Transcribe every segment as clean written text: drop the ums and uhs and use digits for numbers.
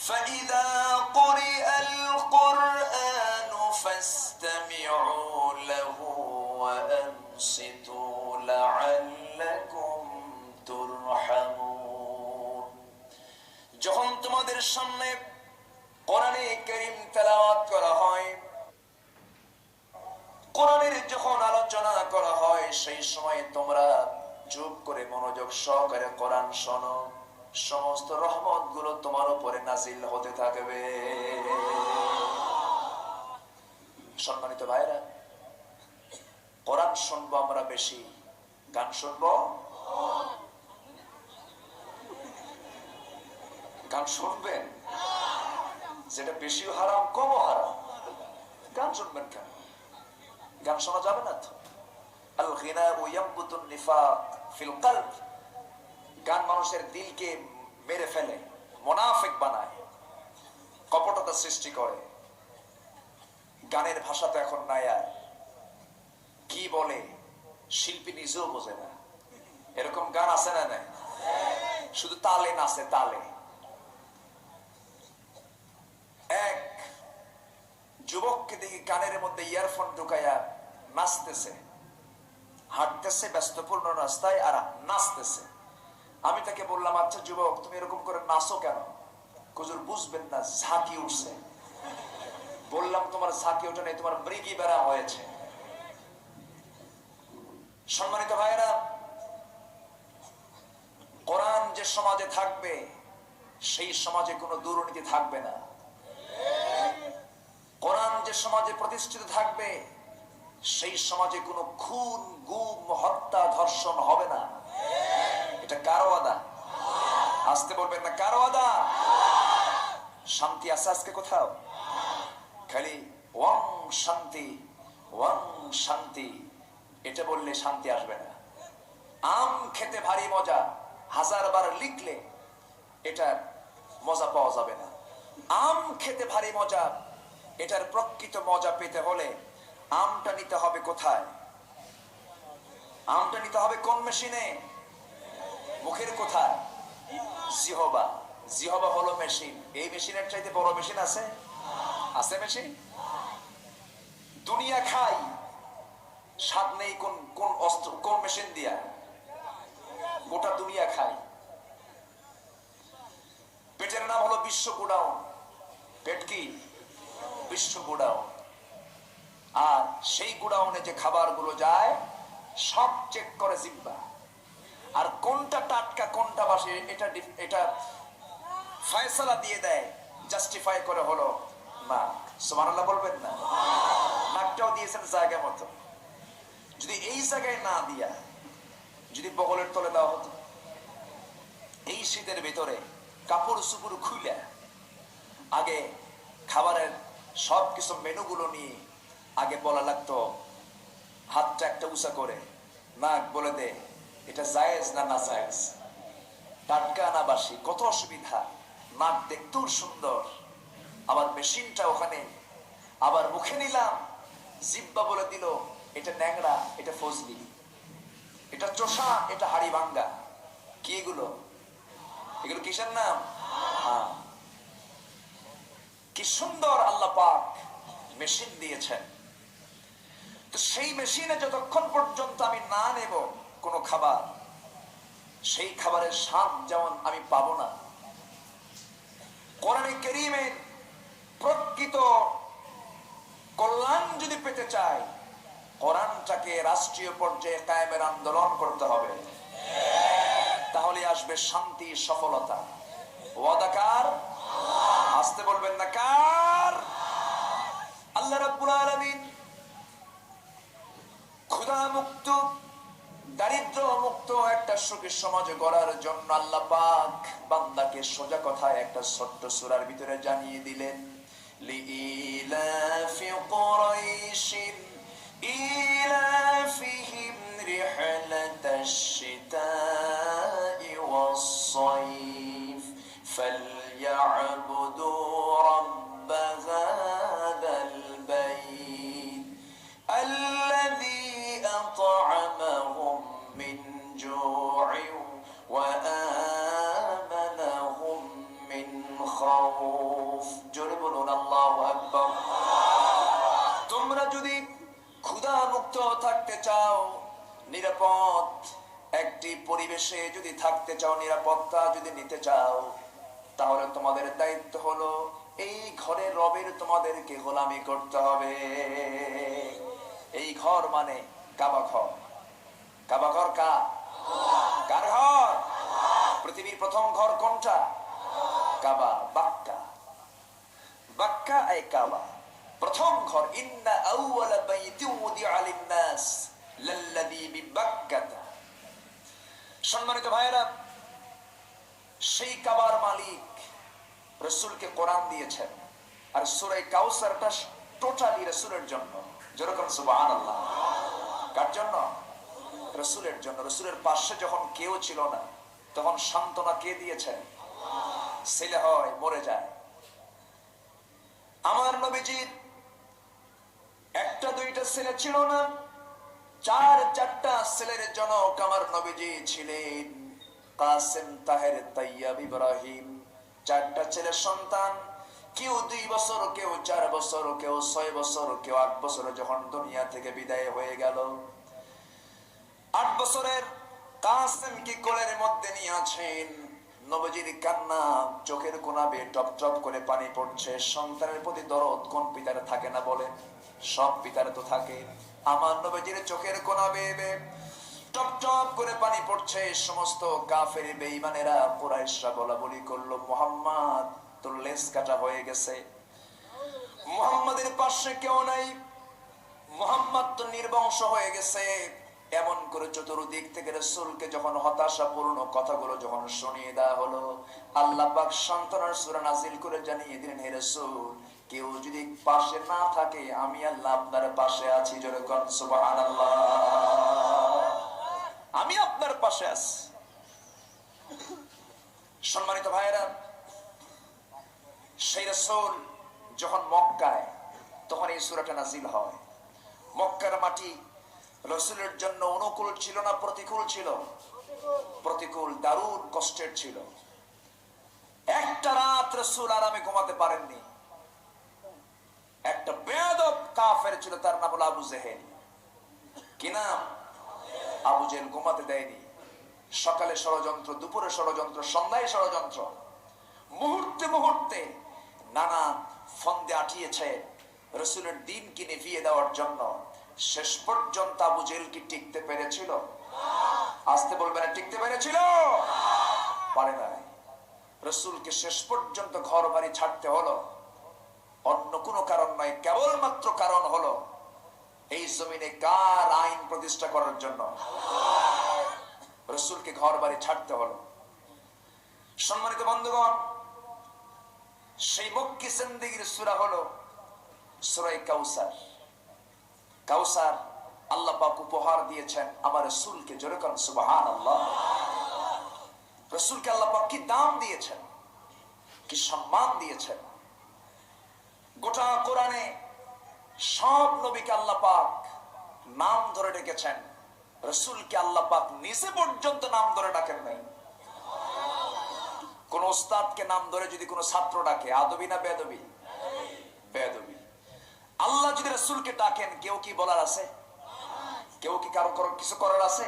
فإذا قرئ القرآن فاستمعوا له وأنصتوا لعلكم ترحمون। যখন তোমাদের সামনে কোরআনে কারীম তেলাওয়াত করা হয়, কোরআনের যখন আলোচনা করা হয়, সেই সময় তোমরা চুপ করে মনোযোগ সহকারে কোরআন শোনো। সমস্ত রহমত গুলো তোমার উপরে নাজিল হতে থাকবে। সম্মানিত ভাইরা, কোরআন শুনবো আমরা বেশি, গান শুনবো। গান শুনবেন, যেটা বেশিও হারাম কমও হারাম। গান শুনবেন কেন? গান শোনা যাবে না তো। আল গিনাউ ইয়ামবুতুন নিফাক ফিল কলব। গান মানুষের দিলকে মেরে ফেলে, মুনাফিক বানায়, কপটতা সৃষ্টি করে। গানের ভাষা তো এখন নাই, আর কি বলে শিল্পী নিজেও বোঝে না। এরকম গান আছে না? নাই, শুধু তালে নাচে, তালে। এক যুবককে দেখি গানের মধ্যে ইয়ারফোন ঢুকাইয়া নাচতেছে, হাঁটতেছে ব্যস্তপূর্ণ রাস্তায় আর নাচতেছে। আমি তাকে বললাম, আচ্ছা যুবক, তুমি এরকম করে নাচো কেন? হুজুর বুঝবেন না, ঝাঁকি উঠছে। বললাম, তোমার ঝাঁকি ওঠে নাই, তোমার মৃগী বেড়া হয়েছে। সম্মানিত ভাইরা, কোরআন যে সমাজে থাকবে, সেই সমাজে কোনো দুর্নীতি থাকবে না। কোরআন যে সমাজে প্রতিষ্ঠিত থাকবে, সেই সমাজে কোনো খুন, গুম, হত্যা, ধর্ষণ হবে না। এটা কার ওয়াদা? আসতে বলবেন না, কার ওয়াদা? শান্তি আছে আজকে কোথাও? খালি ওয়াং শান্তি, ওয়াং শান্তি, এটা বললে শান্তি আসবে না। আম খেতে ভারী মজা, 1000 বার লিখলে এটা মজা পাওয়া যাবে না। আম খেতে ভারী মজা, এটার প্রকৃত মজা পেতে হলে আমটা নিতে হবে কোথায়? আমটা নিতে হবে কোন মেশিনে? মুখের কোথায়? জিহবা। জিহবা হলো মেশিন। এই মেশিনের চাইতে বড় মেশিন আছে? আছে মেশিন? দুনিয়া খাই, স্বাদ নেই কোন কোন অস্ত্র, কোন মেশিন দিয়া? গোটা দুনিয়া খাই। পেটের নাম হলো বিশ্ব গোডাউন। পেট কি? বিশ্ব গোডাউন। আর সেই গোডাউনে যে খাবার গুলো যায়, সব চেক করে জিহ্বা। আর কোনটা টাটকা কোনটা বাসি, এটা ফয়সালা দিয়ে দেয়, জাস্টিফাই করে হলো নাক। সুবহানাল্লাহ বলবেন না? নাকটাও দিয়েছেন জায়গা মতো। যদি এই জায়গায় না দিয়া যদি বগলের তলে দেওয়া হতো, এই শীতের ভিতরে কাপড় চুপড় খুলে আগে খাবারের সবকিছু মেনুগুলো নিয়ে আগে বলা লাগতো, হাতটা একটা উঁচা করে, নাক বলে দে এটা জায়েজ না না জায়েজ, টাটকা না বাসি। কত অসুবিধা। নাক দেখতেও সুন্দর, আবার মেশিনটা ওখানে, আবার মুখে নিলাম, জিব্বা বলে দিল এটা ন্যাংরা, এটা ফজলি, এটা চোষা, এটা হাড়ি ভাঙ্গা। কি এগুলো? এগুলো কিসের নাম? কি সুন্দর আল্লাহ পাক মেশিন দিয়েছেন। তো সেই মেশিনে যতক্ষণ পর্যন্ত আমি না নেব কোন খাবার, সেই খাবারের স্বাদ যেমন আমি পাবো না। কোরআনে কারীমের প্রকৃত কল্যাণ যদি পেতে চাই, কোরআনটাকে রাষ্ট্রীয় পর্যায়ে কায়েমের আন্দোলন করতে হবে। তাহলে আসবে শান্তি, সফলতা। ওয়াদাকার? আসতে বলবেন না, কার? আল্লাহ রাব্বুল আলামিন ক্ষুধা মুক্ত, দারিদ্র মুক্ত একটা সুখী সমাজ গড়ার জন্য আল্লাহ পাক বান্দাকে সোজা কথায় একটা ছোট্ট সূরার ভিতরে জানিয়ে দিলেন, লিইলাফি কুরাইশিন ইলাফিহিম রিহলাতাশ শিতাই ওয়াস-সাইফ ফালইয়াবুদু রাব্ব হাযাল বাইত আল্লাযী আত'আমাহুম মিন জু'ইন ওয়া আমানাহুম মিন খাউফ। জোরে বলুন আল্লাহু আকবার। তোমরা যদি ক্ষুধা মুক্ত থাকতে চাও, নিরাপদ একটি পরিবেশে যদি থাকতে চাও, নিরাপত্তা যদি নিতে চাও, তাহলে তোমাদের দায়িত্ব হলো এই ঘরে রবের তোমাদেরকে গোলামি করতে হবে। এই ঘর মানে কাবা ঘর। কাবা ঘর কার ঘর? পৃথিবীর প্রথম ঘর কোনটা? কাবা। বাক্কা, বাক্কা এই কাবা প্রথম ঘর। ইন্না আউওয়ালা বাইতিন উদিআ লিন-নাস লাল্লাযী বিবাক্কাতা। সম্মানিত ভাইরা, সেই কাবার মালিক রাসূলকে কোরআন দিয়েছেন, আর সূরা কাউসারটা টোটালি রাসূলের জন্য। যেরকম সুবহানাল্লাহ। কার জন্য? রাসূলের জন্য। রাসূলের পাশে যখন কেউ ছিল না, তখন সান্ত্বনা কে দিয়েছেন? ছেলে হয় মরে যায়। আমার নবীজির একটা দুইটা ছেলে ছিল না, চার চারটা ছেলের জনক আমার নবীজি ছিলেন। কাসেম, তাহের, তাইয়াব, ইব্রাহিম, চারটা ছেলের সন্তান। কেউ 2 বছর, কেউ 4 বছর, কেউ 6 বছর, কেউ 8 বছরে যখন দুনিয়া থেকে বিদায় হয়ে গেল। 8 বছরের কাসেমকে কোলের মধ্যে নিয়ে আছেন। নবীজির কান্না, চোখের কোনা বেয়ে টপ টপ করে পানি পড়ছে। সন্তানের প্রতি দরদ কোন পিতার থাকে না বলেন? সব পিতার তো থাকে। আমার নবীজির চোখের কোনা বেয়ে টপ টপ করে পানি পড়ছে। সমস্ত কাফের বেঈমানেরা, কুরাইশরা বলা বলি করলো, মুহাম্মদ তোর লেজ কাটা হয়ে গেছে, মুহাম্মাদের পাশে কেউ নাই, মুহাম্মদ তো নির্বংশ হয়ে গেছে। এমন করে চতুর্দিক থেকে রাসূলকে যখন হতাশাপূর্ণ কথাগুলো যখন শুনিয়ে দেওয়া হলো, আল্লাহ পাক সান্ত্বনার সূরা নাজিল করে জানিয়ে দিলেন, হে রাসূল, কেউ যদি পাশে না থাকে, আমি আল্লাহ আপনার পাশে আছি। জোরে বলুন সুবহানাল্লাহ। আমি আপনার পাশে আছি। সম্মানিত ভাইরা, সেই রাসূল যখন মক্কায়, তখন এই সূরাটা নাজিল হয়। মক্কার মাটি রাসূলের জন্য অনুকূল ছিল না প্রতিকূল ছিল? প্রতিকূল, দারুণ কষ্টের ছিল। একটা রাত রাসূল আরামে ঘুমাতে পারেননি। একটা বেয়াদব কাফের ছিল, তার নাম হলো আবু জেহেল। কি নাম? আবু জেহেল ঘুমাতে দেয়নি। সকালে ষড়যন্ত্র, দুপুরে ষড়যন্ত্র, সন্ধ্যায় ষড়যন্ত্র, মুহূর্তে মুহূর্তে নানা ফন্দে আটিয়েছে রাসূলের দ্বীনকে নিভিয়ে দেওয়ার জন্য। শেষ পর্যন্ত আবু জেহেল কি টিকতে পেরেছিল? আসতে বলবেন, টিকতে পেরেছিল? পারে নাই। রাসূলকে শেষ পর্যন্ত ঘর বাড়ি ছাড়তে হলো। অন্য কোনো কারণ নয়, কেবলমাত্র কারণ হলো এই জমিনে কার আইন প্রতিষ্ঠা করার জন্য? রাসূলকে ঘর বাড়ি ছাড়তে হলো। সম্মানিত বন্ধুগণ, সেই মক্কি জিন্দেগীর সূরা হলো সূরা কাউসার। কাউসার আল্লাহ পাক উপহার দিয়েছেন আমার রাসূলকে। জোরে বলুন সুবহানাল্লাহ। রাসূলকে আল্লাহ পাক কি দাম দিয়েছেন, কি সম্মান দিয়েছেন। গোটা কোরআনে সব নবীকে আল্লাহ পাক নাম ধরে ডেকেছেন, রাসূলকে আল্লাহ পাক নিজে পর্যন্ত নাম ধরে ডাকেন নাই। কোন ওস্তাদকে নাম ধরে যদি কোন ছাত্র ডাকে, আদবি না বেয়াদবি? বেয়াদবি। আল্লাহ যদি রাসূলকে ডাকেন, কেউ কি বলার আছে? কেউ কি কারো কিছু করার আছে?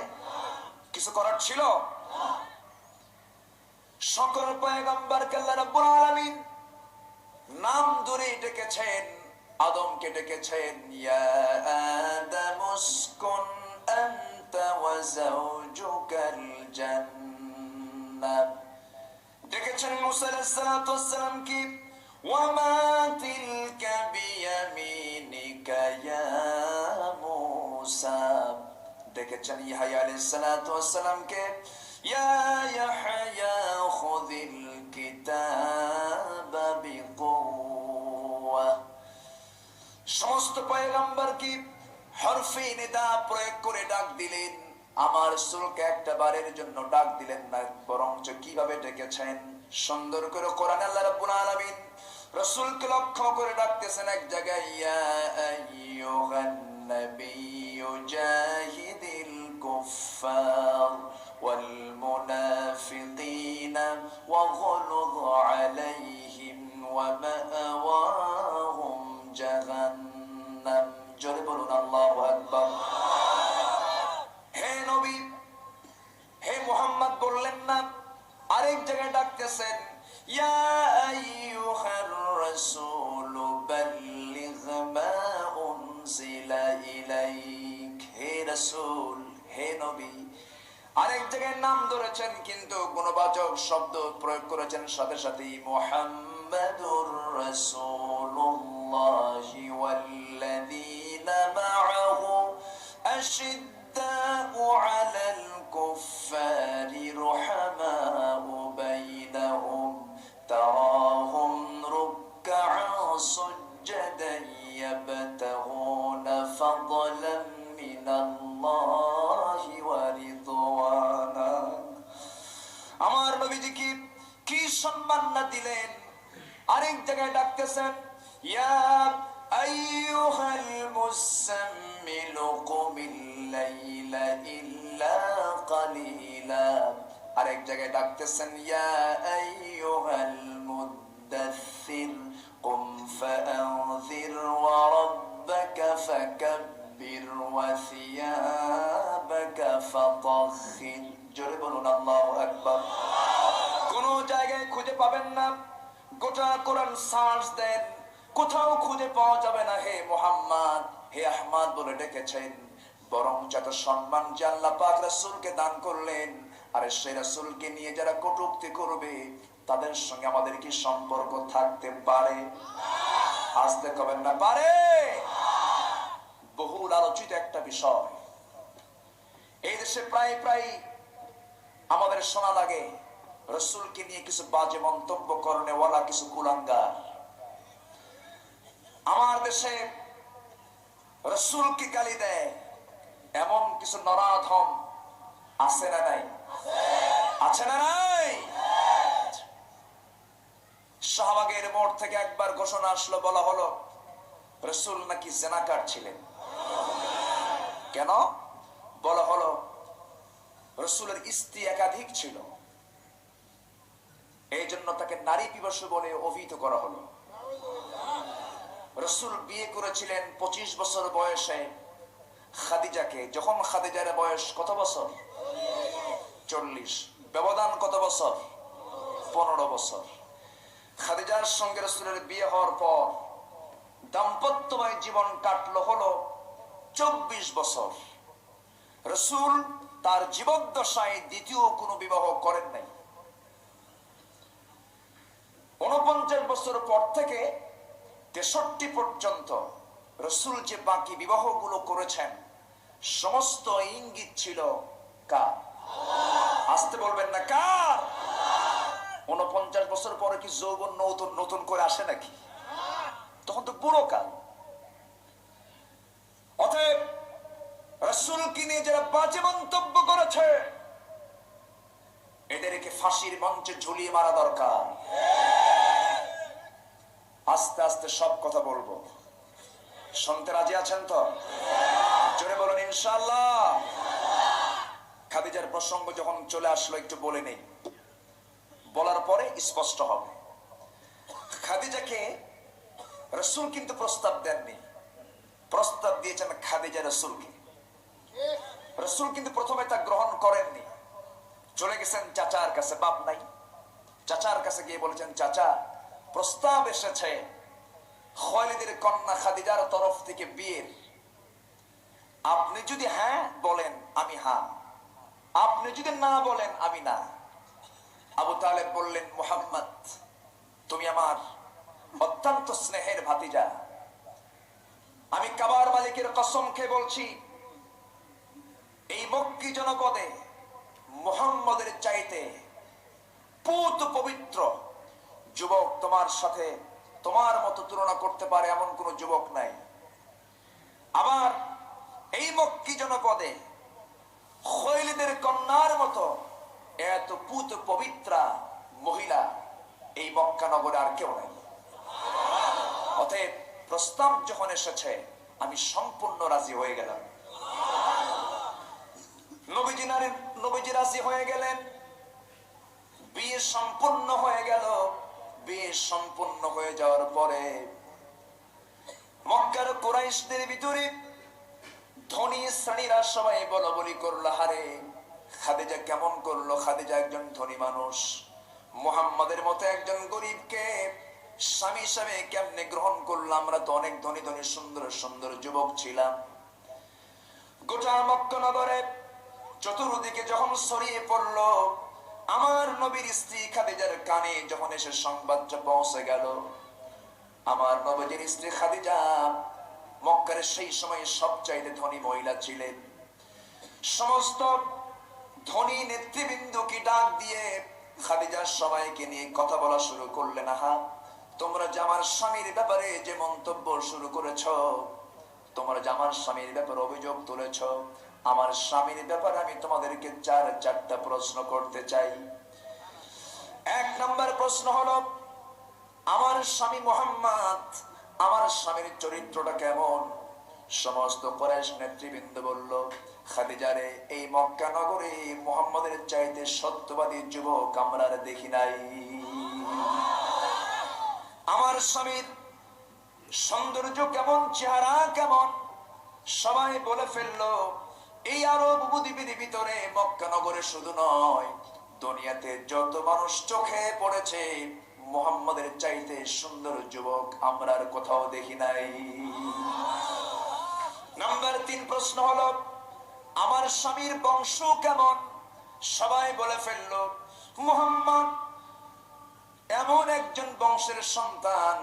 কিছু করার ছিল? সকল পয়গম্বরকে আল্লাহ রাব্বুল আলামিন নাম ধরে ডেকেছেন। আদমকে ডেকেছেন, ইয়া আদামুসকুন আনতা ওয়া যাওজুকাল জান্নাহ। ডেকেছেন মুসা আলাইহিস সালাতু ওয়াস সালামকে, ওয়া মা তিলকা বিয়ামিনিকা ইয়া মুসা। ডেকেছেন ইয়াহইয়া আলাইহিস সালাতু ওয়াস সালামকে, ইয়া ইয়াহইয়া খুযিল কিতাবা বিকুওয়া। সমস্ত পয়গম্বরকে হরফে নিদা প্রয়োগ করে ডাক দিলেন। আমার রাসূলকে একটা বারের জন্য ডাক দিলেন না, বরঞ্চ কিভাবে ডেকেছেন সুন্দর করে কোরআনে আল্লাহ রাব্বুল আলামিন রাসূলকে লক্ষ্য করে ডাকতেছেন। এক জায়গায়, ইয়া আইয়ুহান নাবিয়্যু জাহিদিল কুফফার ওয়াল মুনাফিকিনা ওয়াগলুয আলাইহিম ومأواهم جهنم জোরে বলুন আল্লাহু আকবার। হে নবী, হে মুহাম্মদ বললেন না, আরেক জায়গায় ডাকতেছেন, ইয়া আইয়ুহার রাসূল বাল্লিগ মা উনজিলা ইলাইক। হে রাসূল, হে নবী। আরেক জায়গায় নাম ধরেছেন কিন্তু গুণবাচক শব্দ প্রয়োগ করেছেন সাথে সাথেই, মুহাম্মাদুর রাসূলুল্লাহি ওয়াল্লাযীনা মা'আহু আশিদ্দাউ আলাল কুফফারি রুহামাউ বাইনাহুম তারাহুম রুকআন সুজদান ইয়াবতাগুনা ফাদলান মিনাল্লাহি ওয়া রিদওয়ানা। আমার নবীজি কি সম্মান না দিলেন। আরেক জায়গায় ডাকতেছেন, ইয়া আইয়ুহাল মুসাম্মিলু কুমিল লাইলা ইল্লা কালিলা। আরেক জায়গায় ডাকতেছেন, ইয়া আইয়ুহাল মুদাথথির কুম ফাআনযির ওয়া রাব্বাকা ফাকাব্বির ওয়া সিয়াবাকা ফাতাহহির। জোরে বলুন আল্লাহু আকবার। কোন জায়গায় খুঁজে পাবেন না, গোটা কোরআন সার্চ দেন, কোথাও খুঁজে পাওয়া যাবে না হে মুহাম্মদ, হে আহমদ বলে ডেকেছেন। বরং যত সম্মান যে আল্লাহ পাক রাসূলকে দান করলেন, আর সেই রাসূলকে নিয়ে যারা কটূক্তি করবে তাদের সঙ্গে আমাদের কি সম্পর্ক থাকতে পারে? আসতে কবেন না পারে। বহুল আলোচিত একটা বিষয়। এই দেশে প্রায় প্রায় আমাদের শোনা লাগে রাসূলকে নিয়ে কিছু বাজে মন্তব্য করনে ওয়ালা কিছু কুলাঙ্গার। আমার দেশে রাসূলকে গালি দেয় এমন কিছু নরাধম আছে না নাই? আছে না নাই? শাহবাগের মোড় থেকে একবার ঘোষণা আসলো, বলা হলো রাসূল নাকি জিনাকার ছিলেন। কেন? বলা হলো রাসূলের স্ত্রী একাধিক ছিল, এই জন্য তাকে নারী পিপাসু বলে অভিহিত করা হলো। রাসূল বিয়ে করেছিলেন 25 বছর বয়সে খাদিজাকে। যখন খাদিজার বয়স কত বছর? 40। ব্যবধান কত বছর? 15 বছর। খাদিজার সঙ্গে রাসূলের বিয়ে হওয়ার পর দাম্পত্যময় জীবন কাটলো হলো 24 বছর। রাসূল তার জীবদ্দশায় দ্বিতীয় কোনো বিবাহ করেন নাই। 49 বছর পর থেকে 63 পর্যন্ত রাসূল যে বাকি বিবাহগুলো করেছেন সমস্ত ইঙ্গিত ছিল কার? আসতে বলবেন না কার? 49 বছর পরে কি যৌবন নতুন নতুন করে আসে নাকি? তখন তো বুড়ো কাল। অতএব রাসূলকে নিয়ে যারা বাজে মন্তব্য করেছে এদেরকে ফাঁসির মঞ্চে ঝুলিয়ে মারা দরকার। আস্তে আস্তে সব কথা বলবো, শুনতে রাজি আছেন তো? জোরে বলুন ইনশাআল্লাহ। খাদিজার প্রসঙ্গ যখন চলে আসলো একটু বলে নেই, বলার পরে স্পষ্ট হবে। খাদিজাকে রাসূল কিন্তু প্রস্তাব দেননি, প্রস্তাব দিয়েছেন খাদিজা রাসূলকে। রাসূল কিন্তু প্রথমে তা গ্রহণ করেননি, চলে গেছেন চাচার কাছে। বাপ নাই, চাচার কাছে গিয়ে বলেছেন, চাচা প্রস্তাব এসেছে খালিদের কন্যা খাদিজার তরফ থেকে বিয়ের। আপনি যদি হ্যাঁ বলেন আমি হ্যাঁ, আপনি যদি না বলেন আমি না। আবু তালেব বললেন, মুহাম্মদ তুমি আমার অত্যন্ত স্নেহের ভাতিজা, আমি কাবার মালিকের কসম খেয়ে বলছি এই মক্কি জনপদে মুহাম্মদের চাইতে পুত পবিত্র যুবক তোমার সাথে তোমার মতো তুলনা করতে পারে এমন কোন যুবক নাই। আবার এই মক্কি জনপদে খালিদের কন্যার মতো এত পুত পবিত্রা মহিলা এই মক্কা নগরে আর কেউ নাই। অতএব প্রস্তাব যখন এসেছে আমি সম্পূর্ণ রাজি হয়ে গেলাম। নবীজি রাজি হয়ে গেলেন, বিয়ে সম্পূর্ণ হয়ে গেল। বিয়ে সম্পন্ন হয়ে যাওয়ার পরে মক্কার কুরাইশদের ভিতরে ধনী শ্রেণীরা সবাই বলা বলি করলো, হারে খাদিজা কেমন করলো, খাদিজা একজন ধনী মানুষ, মুহাম্মাদের মতো একজন গরিবকে স্বামী হিসাবে কেমনে গ্রহণ করলো, আমরা তো অনেক ধনী ধনী সুন্দর সুন্দর যুবক ছিলাম। গোটা মক্কা নগরে চতুর্দিকে যখন ছড়িয়ে পড়লো, আমার নবীর স্ত্রী খাদিজার কানে যখন এসে সংবাদটা পৌঁছে গেল, আমার নবীর স্ত্রী খাদিজা মক্কার সেই সময় সবচাইতে ধনী মহিলা ছিলেন। সমস্ত ধনী নেতৃবৃন্দকে ডাক দিয়ে খাদিজা সবাইকে নিয়ে কথা বলা শুরু করলেন, আহা তোমরা যে আমার স্বামীর ব্যাপারে যে মন্তব্য শুরু করেছ, তোমরা যে আমার স্বামীর ব্যাপারে অভিযোগ তুলেছ, আমার স্বামীর ব্যাপারে আমি তোমাদেরকে চারটা প্রশ্ন করতে চাই। এক নম্বর প্রশ্ন হলো, আমার স্বামী মুহাম্মদ, আমার স্বামীর চরিত্রটা কেমন? সমস্ত কুরাইশ নেতৃবৃন্দ বলল, খাদিজারে এই মক্কা নগরে মুহাম্মদের চাইতে সত্যবাদী যুবক আমরা আর দেখি নাই। আমার স্বামীর সৌন্দর্য কেমন, চেহারা কেমন? সবাই বলে ফেললো, এই আরব উপদ্বীপের ভিতরে মক্কা নগরে শুধু নয়, দুনিয়াতে যত মানুষ চোখে পড়েছে মুহাম্মদের চাইতে সুন্দর যুবক আমরা আর কোথাও দেখি নাই। নাম্বার 3 প্রশ্ন হলো, আমার স্বামীর বংশ কেমন? সবাই বলে ফেললো, মুহাম্মদ এমন একজন বংশের সন্তান,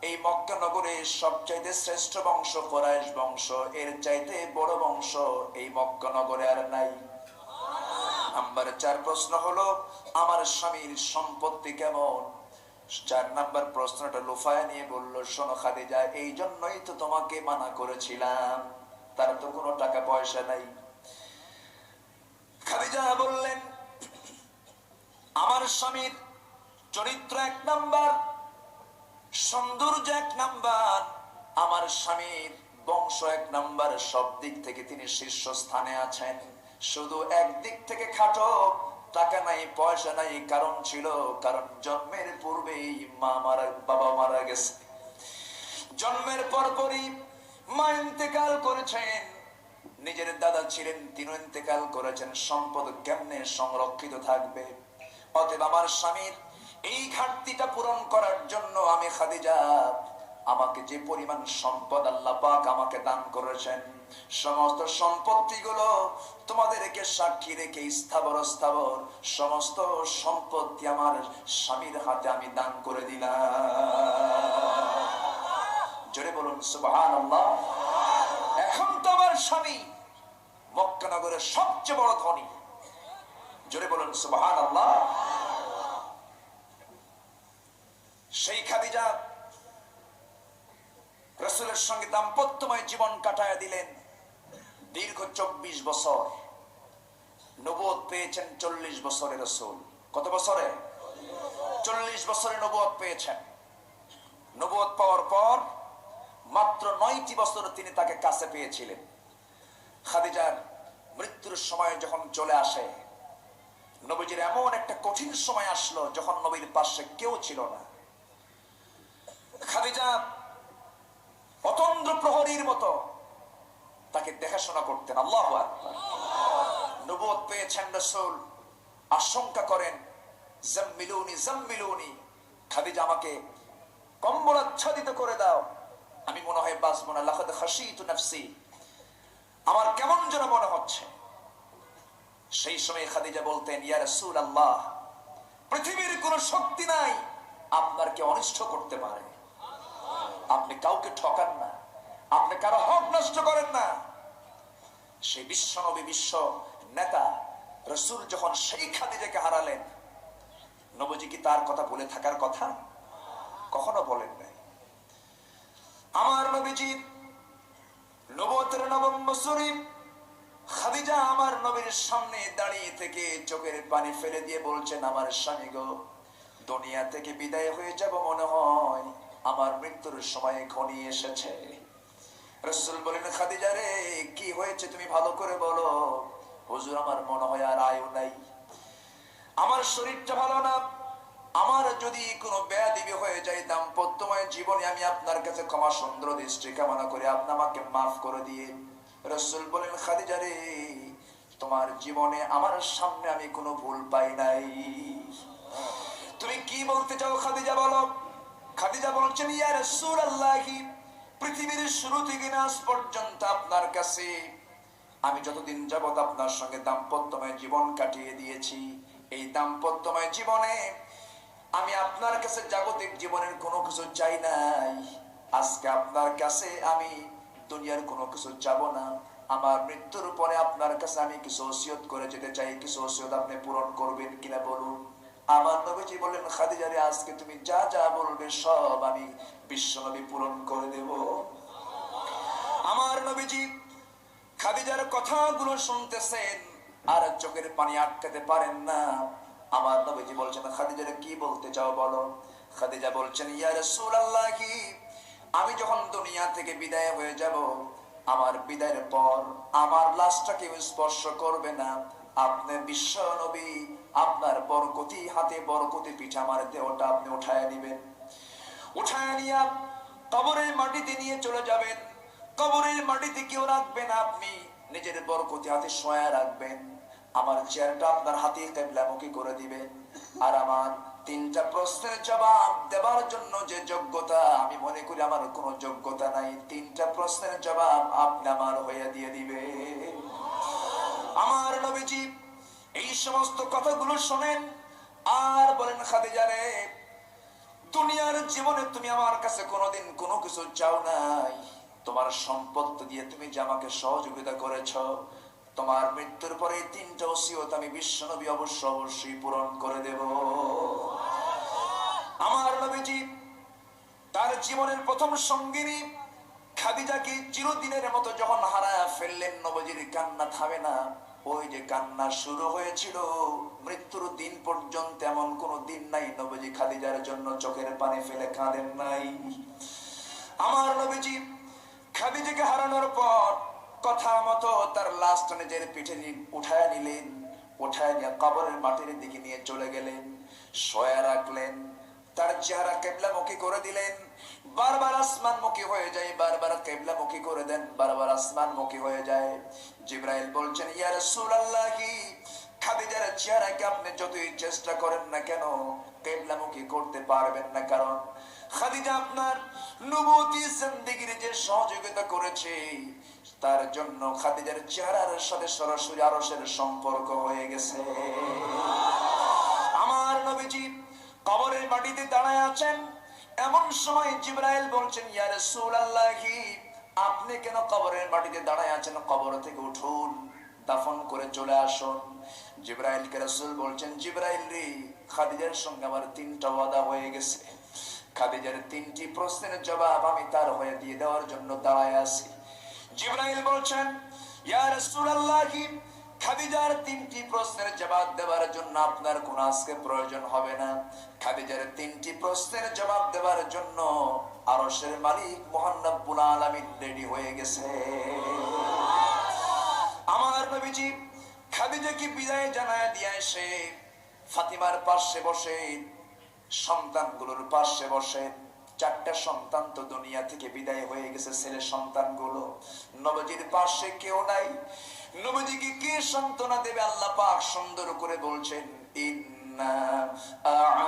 এই মক্কা নগরে সবচাইতে শ্রেষ্ঠ বংশ কুরাইশ বংশ, এর চাইতে বড় বংশ এই মক্কা নগরে আর নাই। নাম্বার 4 প্রশ্ন হলো, আমার স্বামীর সম্পত্তি কেমন? 4 নাম্বার প্রশ্নটা লুফায় নিয়ে বলল, শোনো খাদিজা, এই জন্যই তো তোমাকে মানা করেছিলাম, তার তো কোনো টাকা পয়সা নাই। খাদিজা বললেন, আমার স্বামীর চরিত্র 1 নাম্বার, সৌন্দর্য 1 নাম্বার, আমার স্বামীর বংশ 1 নাম্বার, সব দিক থেকে তিনি শীর্ষস্থানে আছেন। শুধু একদিক থেকে খাটো, টাকা নাই পয়সা নাই। কারণ ছিল, কারণ জন্মের পূর্বেই বাবা মারা গেছে, জন্মের পরপরই মা ইন্তেকাল করেছেন, নিজের দাদা ছিলেন তিনি ইন্তেকাল করেছেন, সম্পদ কেমনে সংরক্ষিত থাকবে? অতএব আমার স্বামীর এই ঘাটতিটা পূরণ করার জন্য আমি খাদিজা, আমাকে যে পরিমাণ সম্পদ আল্লাহ পাক আমাকে দান করেছেন, সমস্ত সম্পত্তিগুলো তোমাদেরকে সাক্ষী রেখে স্থাবর স্থাবর সমস্ত সম্পত্তি আমার স্বামীর হাতে আমি দান করে দিলাম। জোরে বলুন সুবহানাল্লাহ। এখন তো আমার স্বামী মক্কা নগরের সবচেয়ে বড় ধনী। জোরে বলুন সুবহানাল্লাহ। সেই খাদিজা রাসূলের সঙ্গে দাম্পত্যময় জীবন কাটায় দিলেন দীর্ঘ 24 বছর। নবুয়ত পেয়েছেন 40 বছরে রাসূল। কত বছরে? 40 বছরে নবুয়ত পেয়েছেন। নবুয়ত পাওয়ার পর মাত্র 9টি বছর তিনি তাকে কাছে পেয়েছিলেন। খাদিজার মৃত্যুর সময় যখন চলে আসে, নবীজির এমন একটা কঠিন সময় আসলো যখন নবীর পাশে কেউ ছিল না। খাদিজা অতন্দ্র প্রহরীর মতো তাকে দেখাশোনা করতেন। আল্লাহু আকবার। নবুয়ত পেয়েছেন রাসূল, আশঙ্কা করেন, জাম্মিলুনি জাম্মিলুনি, খাদিজা আমাকে কম্বল আচ্ছাদিত করে দাও, আমি মনে হয় বাঁচবো না। লাকাদ খাশিতু নাফসি, আমার কেমন যেন মনে হচ্ছে। সেই সময় খাদিজা বলতেন, ইয়া রাসূলুল্লাহ, পৃথিবীর কোন শক্তি নাই আপনার কে অনিষ্ট করতে পারে। আপনি কাউকে ঠকান না, আপনি কারো হক নষ্ট করেন না। সেই বিশ্ব নবী, বিশ্ব নেতা রাসূল যখন সেই খাদিজাকে হারালেন, নবীজি কি তার কথা বলে থাকার কথা? কখনো বলেন নাই। আমার নবীজি নবুয়তের 9ম বছরে খাদিজা আমার নবীর সামনে দাঁড়িয়ে থেকে চোখের পানি ফেলে দিয়ে বলছেন, আমার স্বামী গো, দুনিয়া থেকে বিদায় হয়ে যাব মনে হয়, আমার মৃত্যুর সময় ঘনিয়ে এসেছে। রাসূল বলেন, খাদিজা রে, কি হয়েছে তুমি ভালো করে বলো। হুজুর, আমার মনে হয় আর আয়ু নাই, আমার শরীরটা ভালো না, আমার যদি কোনো বেয়াদবি হয়ে যায় দাম্পত্যময় জীবনে, আমি আপনার কাছে ক্ষমা সুন্দর দৃষ্টি কামনা করে আপনি আমাকে মাফ করে দিয়ে। রাসূল বলেন, খাদিজা রে, তোমার জীবনে আমার সামনে আমি কোনো ভুল পাই নাই। তুমি কি বলতে চাও খাদিজা, বলো। খাদিজা বলছেন, ইয়া রাসূলুল্লাহ, পৃথিবীর শুরু থেকে আজ পর্যন্ত আপনার কাছে আমি যতদিন যাবত আপনার সঙ্গে দাম্পত্যময় জীবন কাটিয়ে দিয়েছি, এই দাম্পত্যময় জীবনে আমি আপনার কাছে জাগতিক জীবনের কোনো কিছু চাই নাই। আজকে আপনার কাছে আমি দুনিয়ার কোনো কিছু চাবো না। আমার মৃত্যুর পরে আপনার কাছে আমি কিছু ওসিয়ত করে যেতে চাই, কিছু ওসিয়ত আপনি পূরণ করবেন কিনা বলুন। আমার নবীজি বললেন, খাদিজা রে, আজকে তুমি যা যা বলবে সব আমি বিশ্বনবী পূরণ করে দেব। আমার নবীজি খাদিজার কথাগুলো শুনতেছেন আর চোখের পানি আটকাতে পারেন না। আমার নবীজি বলছেন, খাদিজা কি বলতে চাও বলো। খাদিজা বলছেন, ইয়া রাসূলুল্লাহ, আমি যখন দুনিয়া থেকে বিদায় হয়ে যাব, আমার বিদায়ের পর আমার লাশটা কেউ স্পর্শ করবে না। আপনি বিশ্ব নবী, আপনার বরকতি হাতে বরকতি পিঠে আমার দেহটা আপনি উঠায় নিবেন। উঠায় নিয়ে কবরের মাটিতে নিয়ে চলে যাবেন। কবরের মাটিতে কেউ রাখবেন, আপনি নিজের বরকতি হাতে শোয়া রাখবেন। আমার চেয়ারটা আপনার হাতে কিবলামুখী করে দিবেন। আর আমার তিনটা প্রশ্নের জবাব দেবার জন্য যে যোগ্যতা, আমি মনে করি আমার কোনো যোগ্যতা নাই, তিনটা প্রশ্নের জবাব আপনি আমার হয়ে দিয়ে দিবে। আমার নবীজি এই সমস্ত কথাগুলো শোনেন আর বলেন, খাদিজা রে, দুনিয়ার জীবনে তুমি আমার কাছে কোনোদিন কোনো কিছু চাও নাই। তোমার সম্পদ দিয়ে তুমি যে আমাকে সহযোগিতা করেছ, তোমার মৃত্যুর পরে তিনটা ওসিয়ত আমি বিশ্বনবী অবশ্যই পূরণ করে দেব। আমার নবীজি তার জীবনের প্রথম সঙ্গিনী খাদিজাকে চিরদিনের মতো যখন হারায় ফেললেন, নবীজির কান্না থামে না। ওই যে কান্না শুরু হয়েছিল, মৃত্যুর দিন পর্যন্ত এমন কোন দিন নাই নবীজি খাদিজার জন্য চোখের পানি ফেলে কাঁদেন নাই। আমার নবীজি খাদিজাকে হারানোর পর কথা মতো তার লাশটা নিজের পিঠে উঠায় নিলেন। উঠায় নিয়ে কবরের মাটির দিকে নিয়ে চলে গেলেন, শোয়া রাখলেন। তার চেহারা কিবলামুখী করে দিলেন। বারবার আসমানমুখী হয়ে যায়, বারবার কিবলামুখী করে দেন, বারবার আসমানমুখী হয়ে যায়। জিবরাইল বলছেন, ইয়া রাসূলুল্লাহ, খাদিজার চেহারাকে আপনি যতই চেষ্টা করেন না কেন কিবলামুখী করতে পারবেন না, কারণ খাদিজা আপনার নবুয়তি জিন্দেগির যে সহযোগিতা করেছে, তার জন্য খাদিজার চেহারার সাথে সরাসরি আরশের সম্পর্ক হয়ে গেছে। আমার নবীজি কবরের মাটিতে দাঁড়ায় আছেন। এমন সময় জিবরাইল বলছেন, ইয়া রাসূলুল্লাহ, আপনি কেন কবরের মাটিতে দাঁড়ায় আছেন? কবর থেকে উঠুন, দাফন করে চলে আসুন। জিবরাইলকে রাসূল বলছেন, জিবরাইল রে, খাদিজার সঙ্গে আমার তিনটা ওয়াদা হয়ে গেছে। খাদিজার তিনটি প্রশ্নের জবাব আমি তার হয়ে দিয়ে দেওয়ার জন্য দাঁড়ায় আছি। জিবরাইল বলছেন, ইয়া রাসূলুল্লাহ, খাদিজার তিনটি প্রশ্নের জবাব দেওয়ার জন্য আপনার কোন আজকে প্রয়োজন হবে না। খাদিজার তিনটি প্রশ্নের জবাব দেওয়ার জন্য আরশের মালিক মহান রব্বুল আলামিন রেডি হয়ে গেছে। আমার নবীজি খাদিজাকে বিদায় জানায় দিয়ে এসে ফাতিমার পাশে বসে, সন্তানগুলোর পাশে বসে, চারটা সন্তান তো দুনিয়া থেকে বিদায় হয়ে গেছে, ছেলে সন্তানগুলো। নবীজির পাশে কেউ নাই। নবীজিকে কে সান্ত্বনা দেবে? আল্লাহ পাক সুন্দর করে বলছেন, ইন্না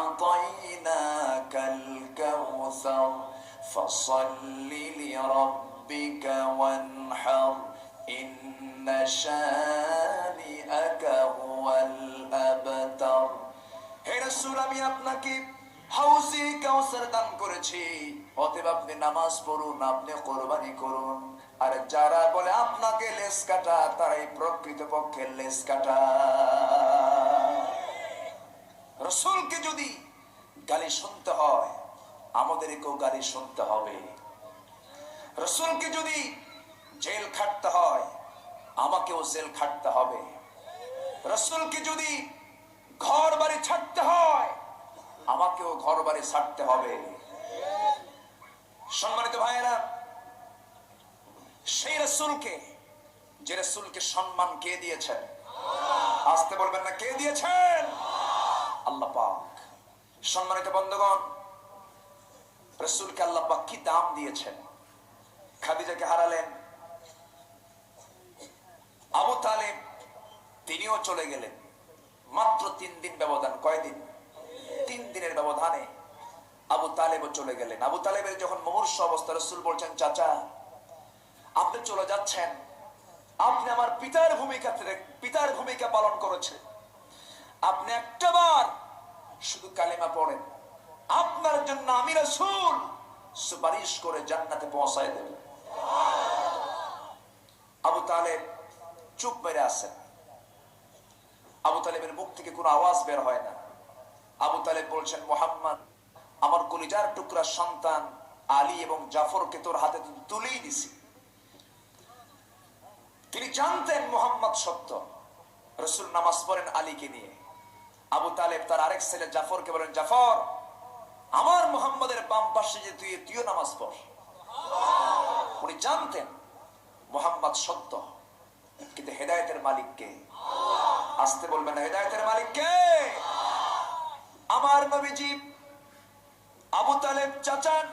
আ'তাইনাকাল কাউসার ফাসাল্লি লিরাব্বিকা ওয়ানহার ইন্না শানিআকা হুয়াল আবতার। হে রাসূল, আমি আপনাকে হাউজে কাউসার দান করেছি, অতএব আপনি নামাজ পড়ুন, আপনি কোরবানি করুন। আর যারা বলে আপনাকে লেজ কাটা, তারাই প্রকৃতপক্ষে লেজ কাটা। রাসূলকে যদি গালি শুনতে হয়, আমাদেরকেও গালি শুনতে হবে। রাসূলকে যদি জেল খাটতে হয়, আমাকেও জেল খাটতে হবে। রাসূলকে যদি ঘর বাড়ি ছাড়তে হয়, আমাকেও ঘর বাড়ি ছাড়তে হবে। সম্মানিত ভাইয়েরা, সেই রাসূলকে, যে রাসূলকে সম্মান কে দিয়েছেন? আসতে বলবেন না, কে দিয়েছেন? আল্লাহ পাক। সম্মানিত বন্ধুগণ, রাসূলকে আল্লাহ পাক কি দাম দিয়েছেন। খাদিজাকে হারালেন, আবু তালেব তিনিও চলে গেলেন। মাত্র 3 দিন ব্যবধান। কয়দিন? 3 দিনের ব্যবধানে আবু তালেবও চলে গেলেন। আবু তালেবের যখন মুমূর্ষু অবস্থা, রাসূল বলছেন, চাচা আপনি চলে যাচ্ছেন, আপনি আমার পিতার ভূমিকা পালন করেছে, আপনি একটাবার শুধু কালিমা পড়েন, আপনার জন্য আমি রাসূল সুপারিশ করে জান্নাতে পৌঁছায় দেব। আবু তালেব চুপ মেরে আছেন। আবু তালেবের মুখ থেকে কোনো আওয়াজ বের হয় না। আবু তালেব বলছেন, মুহাম্মদ, আমার কলিজার টুকরা সন্তান আলী এবং জাফরকে তোর হাতে তুলেই দিছি। তিনি জানতেন মুহাম্মদ সত্য। রাসূল নামাজ পড়েন আলীকে নিয়ে। আবু তালেব তার আরেক ছেলে জাফরকে বলেন, জাফর, আমার মুহাম্মদের বাম পাশে যে তুইও নামাজ পড়। উনি জানতেন মুহাম্মদ সত্য, কিন্তু হেদায়েতের মালিক কে? আসতে বলবেন, হেদায়েতের মালিক কে? আমার নবীজি আবু তালেব চাচার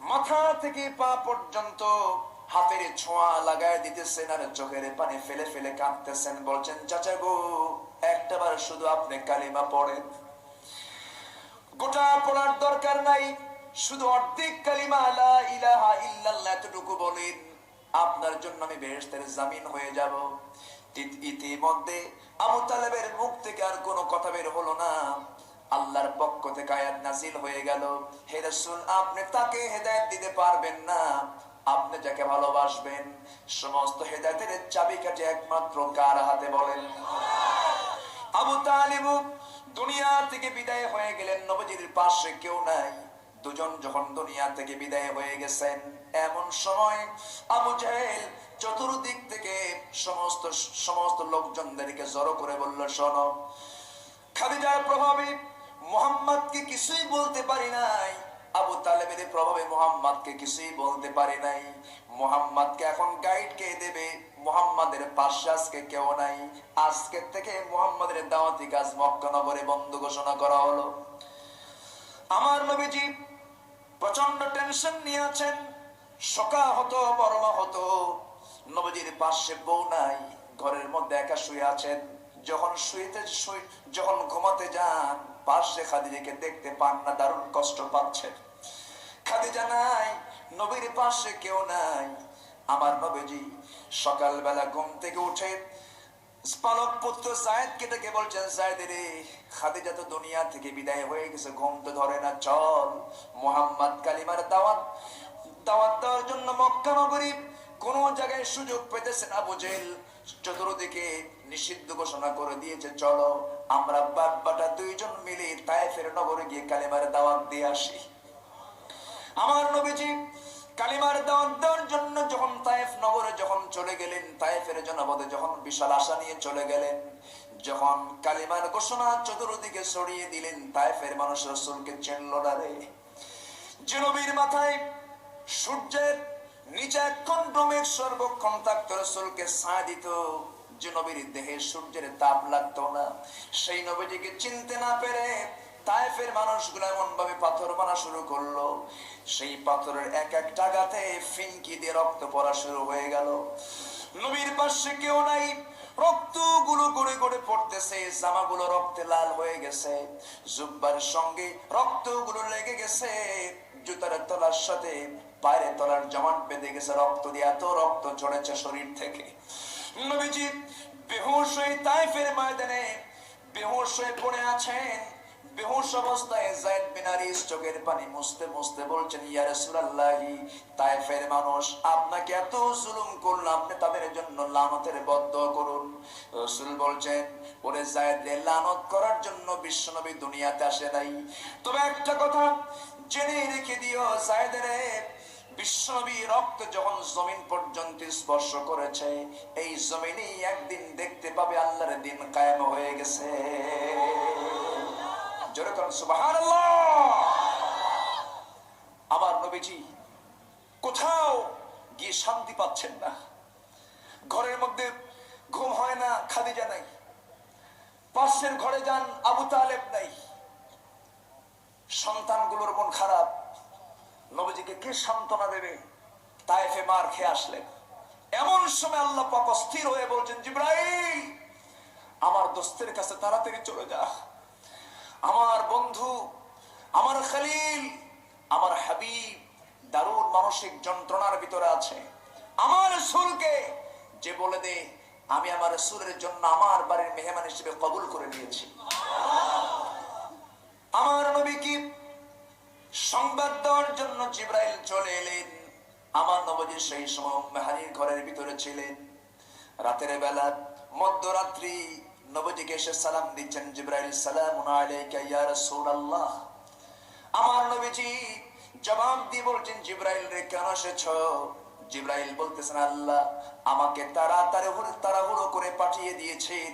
মাথা থেকে পা পর্যন্ত হাতের ছোঁয়া লাগায় দিতেছেন আর চোখের পানি ফেলে ফেলে কাঁদতেছেন। বলছেন, চাচা গো, একটাবার শুধু আপনি কালিমা পড়েন, গোটা পড়ার দরকার নাই, শুধু অর্ধেক কালিমা লা ইলাহা ইল্লাল্লাহ এতটুকু বলেন, আপনার জন্য আমি বেহেশতের জামিন হয়ে যাব। ইতিমধ্যে আবু তালেবের মুখ থেকে আর কোনো কথা বের হলো না। আল্লাহর পক্ষ থেকে আয়াত নাযিল হয়ে গেল, হে রাসূল, আপনি তাকে হেদায়েত দিতে পারবেন না, আপনি যাকে ভালোবাসবেন সমস্ত হেদায়েতের চাবিকাঠি একমাত্র কার হাতে বলেন? আবু তালেব দুনিয়া থেকে বিদায় হয়ে গেলেন, নবীজির পাশে কেউ নাই। দুজন যখন দুনিয়া থেকে বিদায় হয়ে গেছেন, এমন সময় আবু জাহেল চতুর্দিক থেকে সমস্ত লোকজনদেরকে জড়ো করে বলল, শোনো, খাদিজার প্রভাবে মুহাম্মদকে কিছুই বলতে পারি নাই, আবু তালেবের প্রভাবে মুহাম্মদকে কিছুই বলতে পারি নাই। মুহাম্মদকে এখন গাইড কে দেবে? মুহাম্মাদের পাশে আজকে কেউ নাই। আজকে থেকে মুহাম্মাদের দাওয়াতি কাজ মক্কা নগরে বন্ধ ঘোষণা করা হলো। আমার নবীজি প্রচন্ড টেনশন নিয়ে আছেন, শোকাহত মর্মাহত। নবীজির পাশে বউ নাই, ঘরের মধ্যে একা শুয়ে আছেন। যখন ঘুমাতে যান, পাশে খাদিজাকে দেখতে পান না, দারুণ কষ্ট পাচ্ছেন। খাদিজা নাই, নবীর পাশে কেউ নাই। আমার নবীজি সকালবেলা ঘুম থেকে উঠে পালক পুত্র যায়েদকে ডেকে বলছেন, যায়েদ রে, খাদিজা তো দুনিয়া থেকে বিদায় হয়ে গেছে, ঘুম তো ধরে না, চল মুহাম্মদ কালিমার দাওয়াত দেওয়ার জন্য মক্কা নগরী কোন জায়গায় সুযোগ পেতেছে না। আবু জেহেল চতুর্দিকে নিষিদ্ধ ঘোষণা করে দিয়েছে, চলো আমরা বাপ-বেটা দুইজন মিলে তায়েফের নগরে গিয়ে কালিমার দাওয়াত দিয়ে আসি। আমার নবীজি কালিমার দাওয়াত দেওয়ার জন্য যখন তায়েফ নগরে যখন চলে গেলেন, তায়েফের জনপদে যখন বিশাল আশা নিয়ে চলে গেলেন, যখন কালিমার ঘোষণা চতুর্দিকে ছড়িয়ে দিলেন, তায়েফের মানুষ রাসূলকে চিনল না রে। যে নবীর মাথায় সূর্যের নিচে এক খণ্ড মেঘ সর্বক্ষণ থাকতো, রাসূলকে ছায়া দিত, যে নবীর দেহে সূর্যের তাপ লাগতো না, সেই নবীজিকে চিনতে না পেরে তায়েফের মানুষগুলো এমন ভাবে পাথর মারা শুরু করলো, সেই পাথরের এক একটা গাতে ফিনকি দিয়ে রক্ত পড়া শুরু হয়ে গেল। নবীর পাশে কেউ নাই, রক্তগুলো গড়ে গড়ে পড়তেছে, জামাগুলো রক্তে লাল হয়ে গেছে, জুব্বার সঙ্গে রক্তগুলো লেগে গেছে, জুতার তলার সাথে পায়ের তলার জমাট বেঁধে গেছে রক্ত দিয়ে, এত রক্ত ঝরেছে শরীর থেকে। নবীজি বেহুশ হয়ে তায়েফের ময়দানে বেহুশ হয়ে পড়ে আছেন। বেহুশ অবস্থায় যায়েদ বিন হারিস চোখের পানি মুছতে মুছতে বলছেন, ইয়া রাসূলুল্লাহ, তায়েফের মানুষ আপনাকে এত জুলুম করলো, আপনি তাদের জন্য লানতের বদদুয়া করুন। রাসূল বলছেন, ওরে যায়েদ, লানত করার জন্য বিশ্বনবী দুনিয়াতে আসে নাই, তবে একটা কথা জেনে রেখে দিও যায়েদ রে, বিশ্বনবী রক্ত যখন জমিন পর্যন্ত স্পর্শ করেছে, এই জমিনেই একদিন দেখতে পাবে আল্লাহর দিন কায়েম হয়ে গেছে। জোরে করুন সুবহানাল্লাহ। আমার নবীজি কোথাও গিয়ে শান্তি পাচ্ছেন না, ঘরের মধ্যে ঘুম হয় না, খাদিজা নাই, পাশের ঘরে যান আবু তালেব নাই, সন্তানগুলোর মন খারাপ, নবীজিকে কে সান্ত্বনা দেবে? তায়েফে মার খেয়ে আসলেন। এমন সময় আল্লাহ পাক অস্থির হয়ে বলছেন, জিবরাইল আমার দোস্তের কাছে তাড়াতাড়ি চলে যা। আমার বন্ধু, আমার খলিল, আমার হাবিব দারুণ মানসিক যন্ত্রণার ভিতরে আছে। আমার রাসূলকে যে বলে দে আমি আমার রাসূলের জন্য আমার বাড়ির মেহমান হিসেবে কবুল করে নিয়েছি। আমার নবীকে সংবাদ দেওয়ার জন্য জিবরাইল চলে এলেন। আমার নবী সেই সময় মেহানির ঘরের ভিতরে ছিলেন। রাতের বেলা মধ্যরাত্রি নবীজিকে এসে সালাম দিচ্ছেন জিবরাইল, সালামুন আলাইকা ইয়া রাসূলুল্লাহ। আমার নবীজি জবাব দিয়ে বলছেন, জিবরাইল রে কেন এসেছো? জিবরাইল বলতেছেন, আল্লাহ আমাকে তাড়াহুড়ো করে পাঠিয়ে দিয়েছেন।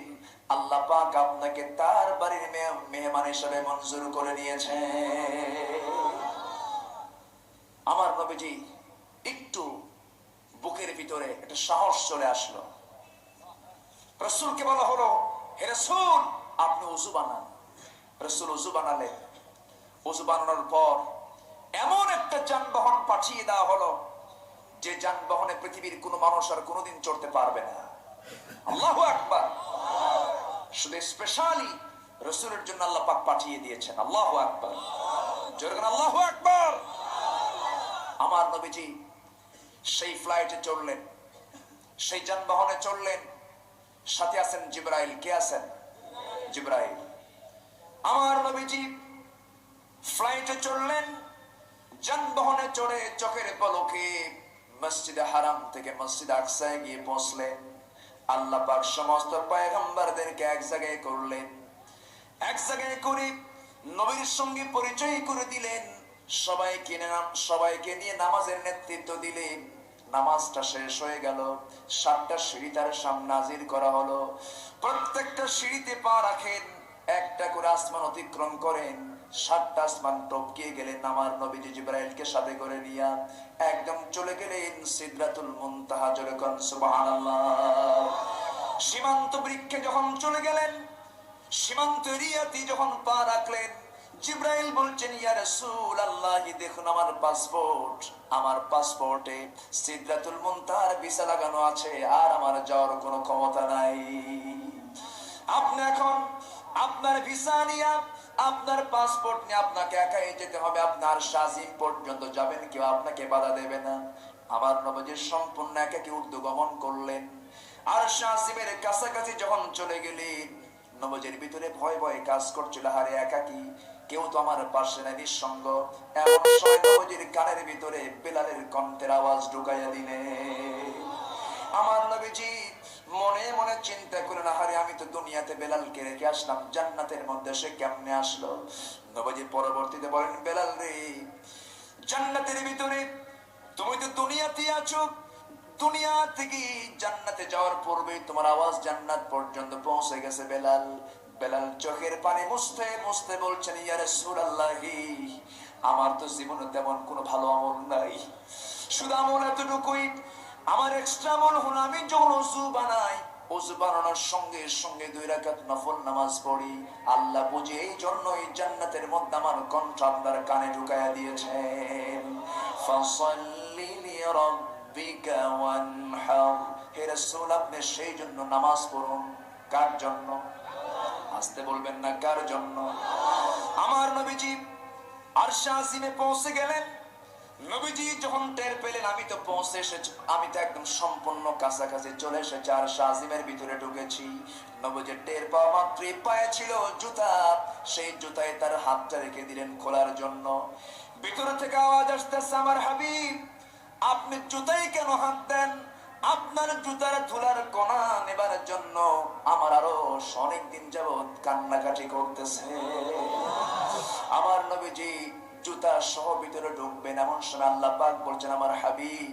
আল্লাহ পাক আপনাকে তার বাড়ির মেহমান হিসেবে মঞ্জুর করে নিয়েছেন। আমার নবীজি একটু বুকের ভিতরে একটা সাহস চলে আসলো। রাসূলকে বলা হলো, হে রাসূল আপনি ওযু বানান। রাসূল ওযু বানালেন। ওযু বানানোর পর এমন একটা যানবাহন পাঠিয়ে দেওয়া হলো যে যানবাহনে পৃথিবীর কোনো মানুষ আর কোনোদিন চড়তে পারবে না। আল্লাহু আকবার। শুধু স্পেশালি রাসূলের জন্য আল্লাহ পাক পাঠিয়ে দিয়েছেন। আল্লাহু আকবার। জোরে বলেন আল্লাহু আকবার। আমার নবীজি সেই ফ্লাইটে চড়লেন, সেই যানবাহনে চড়লেন। সাথে আছেন জিবরাইল। কে আছেন? জিবরাইল। আমার নবীজি ফ্লাইটে চড়লেন, যানবাহনে চড়ে চোখের পলকে মসজিদে হারাম থেকে মসজিদ আকসায় গিয়ে পৌঁছলেন। আল্লাহ পাক সমস্ত পয়গম্বরদেরকে এক জায়গায় করলেন। এক জায়গায় করে নবীর সঙ্গে পরিচয় করে দিলেন। সবাইকে নিয়ে নামাজের নেতৃত্ব দিলেন। নামাজটা শেষ হয়ে গেল। 7টা সিঁড়ি তার সামনে হাজির করা হলো। প্রত্যেকটা সিঁড়িতে পা রাখেন, একটা করে আসমান অতিক্রম করেন। 7টা আসমান টপকিয়ে গেলেন। আমার নবীজি জিবরাইলকে সাথে করে নিয়ে একদম চলে গেলেন সিদরাতুল মুনতাহা। জোরে কোন সুবহানাল্লাহ। সীমান্ত বৃক্ষে যখন চলে গেলেন, সীমান্ত এরিয়াতে যখন পা রাখলেন, জিবরাইল বলছেন, ইয়া রাসূলুল্লাহ দেখুন আমার পাসপোর্ট। আমার পাসপোর্টে সিদরাতুল মুনতাহার ভিসা লাগানো আছে, আর আমার যাওয়ার কোনো ক্ষমতা নাই। আপনি এখন আপনার ভিসা নিয়ে, আপনার পাসপোর্ট নিয়ে আপনাকে একাই যেতে হবে। আপনার শাজিম পর্যন্ত যাবেন, কেউ আপনাকে বাধা দেবে না। আমার নবীজি সম্পূর্ণ একাকী ঊর্ধ্বগমন করলেন। আর শাজিমের কাছাকাছি যখন চলে গেলেন, নবীজির ভিতরে ভয় ভয় কাজ করছিল। হারে একাকী, কেউ তো আমার পাশে নাই, নিঃসঙ্গ। এমন সময় নবীজির কানের ভিতরে বেলালের কণ্ঠের আওয়াজ ঢুকাইয়া দিলে। আমার নবীজি মনে মনে চিন্তা করেন, হারে আমি তো দুনিয়াতে বেলালকে রেখে আসলাম, জান্নাতের মধ্যে সে কেমনে আসলো? নবীজি পরবর্তীতে বলেন, বেলাল রে জান্নাতের ভিতরে তুমি তো দুনিয়াতে আছো, দুনিয়া থেকে জান্নাতে যাওয়ার পূর্বে তোমার আওয়াজ জান্নাত পর্যন্ত পৌঁছে গেছে। বেলাল বেলাল চোখের পানি মুছতে মুছতে বলছেন, ইয়া রাসূলুল্লাহ আমার তো জীবনে তেমন কোনো ভালো আমল নাই, শুধু আমল এতটুকুই। আমার এক্সট্রা আমল হলো আমি যখন ওযু বানাই, ওযু বানানোর সঙ্গে সঙ্গে 2 রাকাত নফল নামাজ পড়ি। আল্লাহ বুঝে এই জন্যই জান্নাতের মধ্যে আমার কণ্ঠ আপনার কানে ঢুকাইয়া দিয়েছেন। ফাসাল্লি লিরাব্বিকা ওয়ানহার। হে রাসূল আপনি সেই জন্য নামাজ পড়ুন। কার জন্য? আসতে বলবেন না, কার জন্য? আমার নবীজি আরশে আজিমে পৌঁছে গেলেন। নবীজি যখন টের পেলেন আমি তো পৌঁছে এসেছি, আমি তো একদম সম্পূর্ণ কাছাকাছি চলে এসেছি, আরশে আজিমের ভিতরে ঢুকেছি। নবীজি টের পাওয়া মাত্রই পায়ে ছিল জুতা, সেই জুতায় তার হাতটা রেখে দিলেন খোলার জন্য। ভিতর থেকে আওয়াজ আসতেছে, আমার হাবিব আপনি জুতায় কেন হাত দেন? আপনার জুতার ধুলার কণা নেবার জন্য আমার আরো অনেক দিন যাবত কান্নাকাটি করতেছে। আমার নবীজি জুতা সহ ভিতরে ঢুকবেন, এমন সময় আল্লাহ পাক বলছেন, আমার হাবিব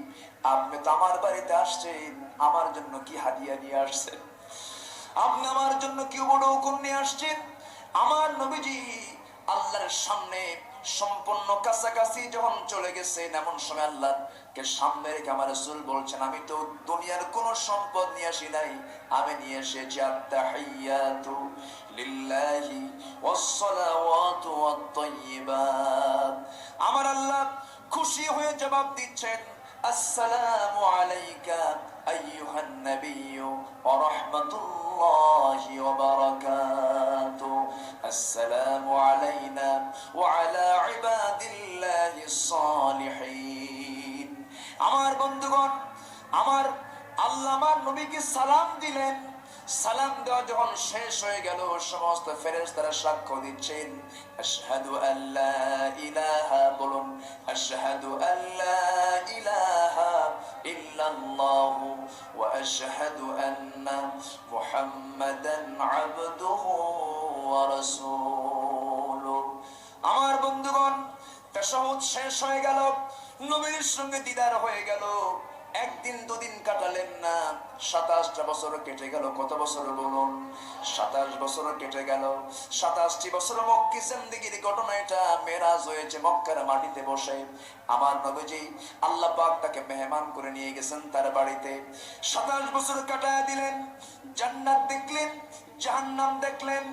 আপনি তো আমার বাড়িতে আসছেন, আমার জন্য কি হাদিয়া নিয়ে আসছেন? আপনি আমার জন্য কি বড় হুকুম নিয়ে আসছেন? আমার নবীজি আল্লাহর সামনে সম্পূর্ণ কাছাকাছি যখন চলে গেছেন, এমন সময় আল্লাহকে সামনে রেখে আমার রাসূল বলছেন, আমি তো দুনিয়ার কোন সম্পদ নিয়ে আসি নাই, আমি নিয়ে এসেছি আত-তাহিয়াতু লিল্লাহি ওয়াস-সালাওয়াতু ওয়াত-তাইয়্যিবাত। আমার আল্লাহ খুশি হয়ে জবাব দিচ্ছেন, আসসালামু আলাইকা আইয়ুহান নাবিয়্যু ওয়া রাহমাতুল্লাহি ওয়া বারাকাতুহু, আসসালামু আলাইনা ওয়া আলা ইবাদিল্লাহিস সালিহিন। আমার বন্ধুগণ, আমার আল্লাহ আমার নবীকে সালাম দিলেন। সালাম দেওয়া যখন শেষ হয়ে গেল, সমস্ত ফেরেশতারা সাক্ষ্য দিচ্ছেন, আশহাদু আল্লা ইলাহা, বলুন আশহাদু আল্লা ইলাহা ইল্লাল্লাহু ওয়া আশহাদু আন্না মুহাম্মাদান আবদুহু ওয়া রাসূলুহু। আমার বন্ধুগণ, তাশাহুদ শেষ হয়ে গেল, নবীর সঙ্গে দিদার হয়ে গেল। একদিন দুদিন কাটালেন না, 27টা বছর কেটে গেল। কত বছর বলুন? 27 বছর কেটে গেল। 27টি বছর মক্কি জিন্দেগির ঘটনা এটা। মেরাজ হয়েছে মক্কার মাটিতে বসে। আমার নবীজি আল্লাহ পাক তাকে মেহমান করে নিয়ে গেছেন তার বাড়িতে। 27 বছর কাটায় দিলেন। জান্নাত দেখলেন, জাহান্নাম দেখলেন,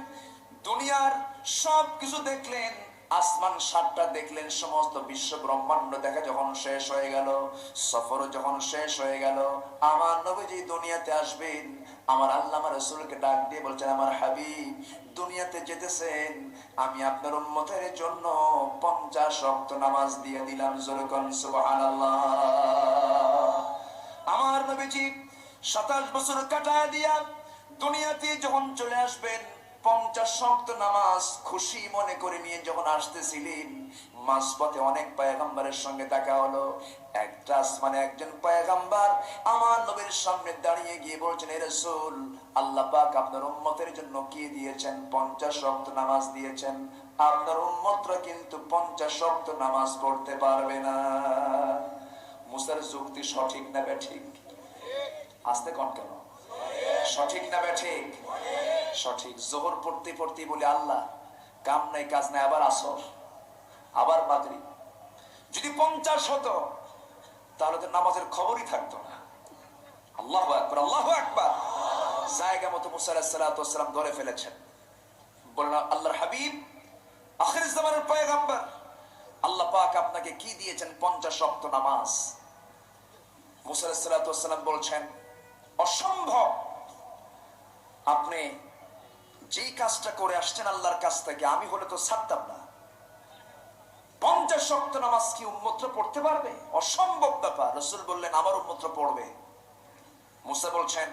দুনিয়ার সব কিছু দেখলেন, আসমান 7টা দেখলেন। সমস্ত বিশ্ব ব্রহ্মাণ্ড দেখা যখন শেষ হয়ে গেল, সফর যখন শেষ হয়ে গেল, আমার নবীজি দুনিয়াতে আসবেন। আমার আল্লাহ আমার রাসূলকে ডাক দিয়ে বলছেন, আমার হাবিব দুনিয়াতে যেতেছেন, আমি আপনার উম্মতের জন্য 50 ওয়াক্ত নামাজ দিয়ে দিলাম। জোরে কোন সুবহানাল্লাহ। আমার নবীজি 27 বছর কাটায় দিয়া দুনিয়াতে যখন চলে আসবেন, 50 ওয়াক্ত নামাজ খুশি মনে করে নিয়ে যখন আসতেছিলেন, মাঝপথে অনেক পয়গম্বরের সঙ্গে দেখা হলো। একটা আসমানে একজন পয়গম্বর আমার নবীর সামনে দাঁড়িয়ে গিয়ে বলছেন, হে রাসূল, আল্লাহ পাক আপনার উম্মতের জন্য কি দিয়েছেন? 50 ওয়াক্ত নামাজ দিয়েছেন। আপনার উম্মতরা কিন্তু 50 ওয়াক্ত নামাজ পড়তে পারবে না। মুসার যুক্তি সঠিক না বেঠিক? আস্তে কোন কেন? সঠিক না বেঠিক? সঠিক। যোহর পড়তে পড়তে বলে, আল্লাহ কাম নাই কাজ নাই, আবার আসর, আবার মাগরিব। যদি 50 হতো তাহলে তো নামাজের খবরই থাকতো না। আল্লাহু আকবার, আল্লাহু আকবার। জায়গা মতো মুসা আলাইহিস সালাতু ওয়াস সালাম ধরে ফেলেছেন। বলেন, আল্লাহর হাবিব, আখির জামানের পয়গম্বর, আল্লাহ পাক আপনাকে কি দিয়েছেন? 50 ওয়াক্ত নামাজ। মুসা আলাইহিস সালাতু ওয়াস সালাম বলছেন, অসম্ভব। আপনি যেই কাজটা করে আসছেন আল্লাহর কাছ থেকে, আমি হলে তো ছাড়তাম না। 50 ওয়াক্ত নামাজ কি উম্মতরা পড়তে পারবে? অসম্ভব ব্যাপার। রাসূল বললেন, আমার উম্মতরা পড়বে। মুসা বলছেন,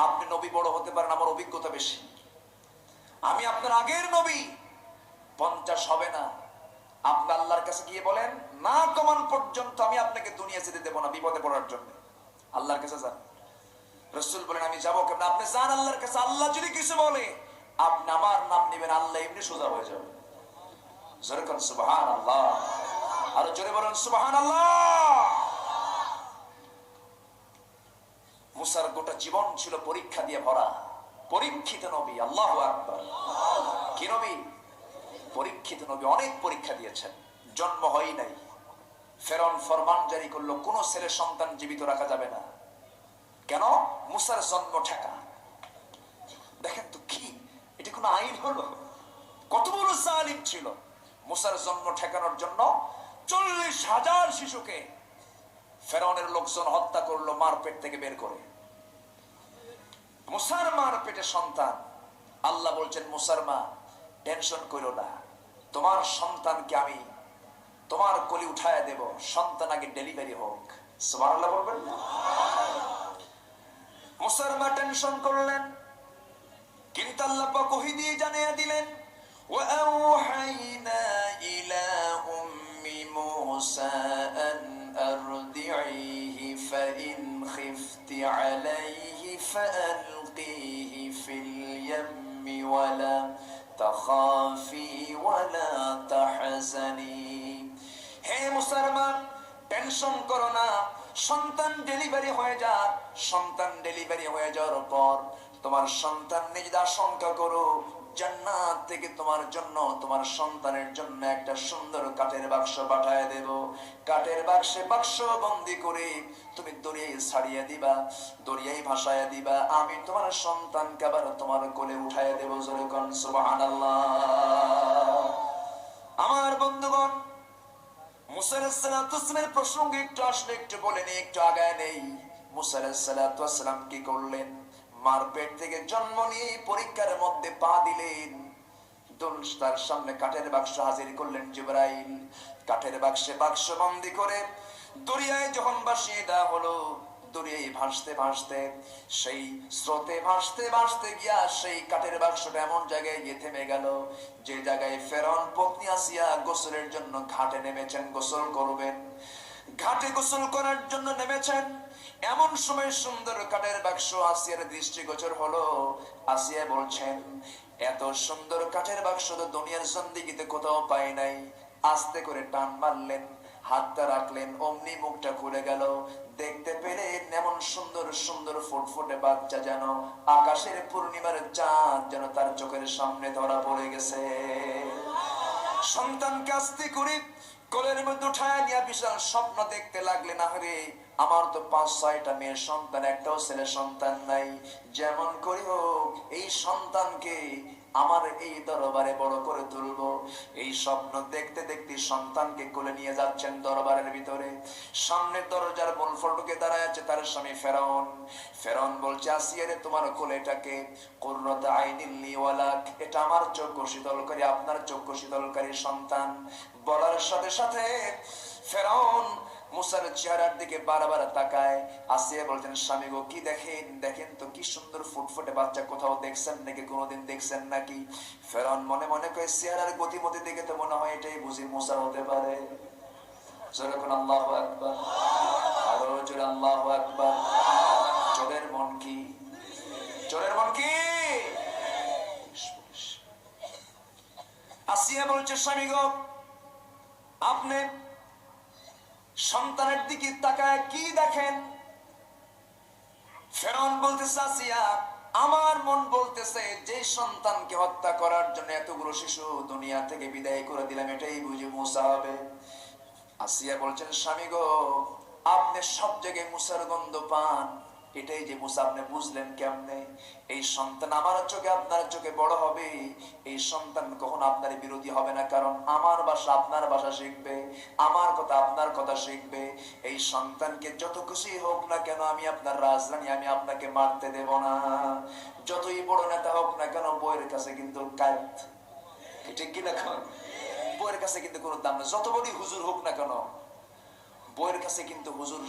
আপনি নবী বড় হতে পারেন, আমার অভিজ্ঞতা বেশি, আমি আপনার আগের নবী, 50 হবে না। আপনি আল্লাহর কাছে গিয়ে বলেন, না কমান পর্যন্ত আমি আপনাকে দুনিয়া যেতে দেব না বিপদে পড়ার জন্য। আল্লাহর কাছে যান। রাসূল বলেন, আমি যাবো কেমন? আপনি যান আল্লাহর কাছে। আল্লাহ যদি কিছু বলে, আপনি আমার নাম নেবেন, আল্লাহ এমনি সোজা হয়ে যাবে। জোরে কোন সুবহানাল্লাহ। আর জোরে বলেন সুবহানাল্লাহ। মুসার গোটা জীবন ছিল পরীক্ষা দিয়ে ভরা। পরীক্ষিত নবী। আল্লাহু আকবার। কি নবী? পরীক্ষিত নবী। অনেক পরীক্ষা দিয়েছেন। জন্ম হয় নাই, ফেরাউন ফরমান জারি করলো, কোন ছেলে সন্তান জীবিত রাখা যাবে না। কেন? মুসার জন্ম ঠেকা। দেখেন তো কি, এটা কোন আইন হলো? কত বড় জালিম ছিল। মুসার জন্ম ঠেকানোর জন্য 40,000 শিশুকে ফেরাউনের লোকজন হত্যা করলো মার পেট থেকে বের করে। মুসার মার পেটে সন্তান। আল্লাহ বলছেন, মুসার মা টেনশন করো না, তোমার সন্তানকে আমি তোমার কোলে উঠায় দেব, সন্তান আগে ডেলিভারি হোক। সুবহানাল্লাহ বলবেন না? মুসার মা টেনশন করলেন, কিন্তু আল্লাহ পাক ওহী দিয়ে জানিয়ে দিলেন, وأوحينا إلى أم موسى أن أرضعيه فإن خفت عليه فألقيه في اليم ولا تخافي ولا تحزني। হে মুসলমান, টেনশন করো না, সন্তান ডেলিভারি হয়ে যাক। সন্তান ডেলিভারি হয়ে যাওয়ার পর তোমার সন্তান নিয়ে যদি আশঙ্কা করো জান্নাত থেকে তোমার জন্য তোমার সন্তানের জন্য একটা সুন্দর কাঠের বাক্স পাঠায় দেব। কাঠের বাক্সে বাক্স বন্দি করে তুমি দরিয়ায় ছাড়িয়ে দিবা, দরিয়ায় ভাসায় দিবা। আমি তোমার সন্তানকে আবার তোমার কোলে উঠায় দেব। জোরে কোন সুবহানাল্লাহ। আমার বন্ধুগণ, মুসা আলাইহিস সালামের প্রসঙ্গে একটু আসলে একটু বলে নেই, একটু আগায় নেই। মুসা আলাইহিস সালাম কি করলেন? মার পেট থেকে জন্ম নিয়ে পরীক্ষার মধ্যে পা দিলেন। তার সামনে কাঠের বাক্স হাজির করলেন জিবরাইল। কাঠের বাক্সে বাক্স বন্দি করে দরিয়ায় যখন ভাসিয়ে দেওয়া হলো, দরিয়ায় ভাসতে ভাসতে সেই স্রোতে ভাসতে ভাসতে গিয়া সেই কাঠের বাক্সটা এমন জায়গায় গিয়ে থেমে গেল যে জায়গায় ফেরাউন পত্নী আসিয়া গোসলের জন্য ঘাটে নেমেছেন, গোসল করবেন। ঘাটে গোসল করার জন্য নেমেছেন, এমন সময় সুন্দর কাঠের বাক্স আসিয়ার দৃষ্টিগোচর হলো। আসিয়া বলছেন, এত সুন্দর কাঠের বাক্স তো দুনিয়ার জিন্দেগিতে কোথাও পাই নাই। আস্তে করে টান মারলেন, হাতটা রাখলেন, অমনি মুখটা খুলে গেল। দেখতে পেলেন এমন সুন্দর সুন্দর ফুটফুটে বাচ্চা, যেন আকাশের পূর্ণিমার চাঁদ যেন তার চোখের সামনে ধরা পড়ে গেছে। সন্তানকে আস্তে করে কোলের মধ্যে উঠায় নিয়ে বিশাল স্বপ্ন দেখতে লাগলেন। আরে আমার তো 5-6টা মেয়ের সন্তান, একটাও ছেলে সন্তান নাই। যেমন করি হোক এই সন্তানকে আমার এই দরবারে বড় করে তুলবো। এই স্বপ্ন দেখতে দেখতে সন্তানকে কোলে নিয়ে যাচ্ছেন দরবারের ভিতরে। সামনে দরজার মূল ফটকে দাঁড়ায় আছে তার স্বামী ফেরাউন। ফেরাউন বলছে, আসিয়া রে, তোমার কোলে এটাকে কুররাত আইনিল লি ওয়ালাক, এটা আমার চক্ষু শীতলকারী, আপনার চক্ষু শীতলকারী সন্তান। বলার সাথে সাথে ফেরাউন মুসার চেহারার দিকে বারবার তাকায়। আসিয়া বলছেন, স্বামী গো, কি দেখেন? দেখেন তো কি সুন্দর ফুটফুটে বাচ্চা, কোথাও দেখছেন নাকি, কোনোদিন দেখছেন নাকি? ফেরাউন মনে মনে কয়, চেহারার গতিমতি দেখে তো মনে হয় এটাই বুঝি মুসা হতে পারে। যখন আল্লাহু আকবার, আরো জোরে আল্লাহু আকবার। চোরের মন কি? চোরের মন কি? আসিয়া বলছে, স্বামী গো, আপনি সন্তানের দিকে তাকায় কি দেখেন? ফেরাউন বলতেছে, আসিয়া, আমার মন বলতেছে যে সন্তানকে হত্যা করার জন্য এতগুলো শিশু দুনিয়া থেকে বিদায় করে দিলাম, এটাই বুঝি মুসা হবে। আসিয়া বলছেন, স্বামী গো, আপনি সব জায়গায় মুসার গন্ধ পান, এটাই যে মুসা, আপনি বুঝলেন কেমনে? এই সন্তান আমার চোখে আপনার চোখে বড় হবে। এই সন্তান কখনো আপনার বিরোধী হবে না, কারণ আমার ভাষা আপনার ভাষা শিখবে, আমার কথা আপনার কথা শিখবে। এই সন্তানকে যত খুশি হোক না কেন, আমি আপনার রাজরানী, আমি আপনাকে মারতে দেব না। যতই বড় নেতা হোক না কেন, বইয়ের কাছে কিন্তু কায়দ, ঠিক কিনা? বইয়ের কাছে কিন্তু কোনো দাম না। যত বড়ই হুজুর হোক না কেন, বইয়ের কাছে কিন্তু হুজুর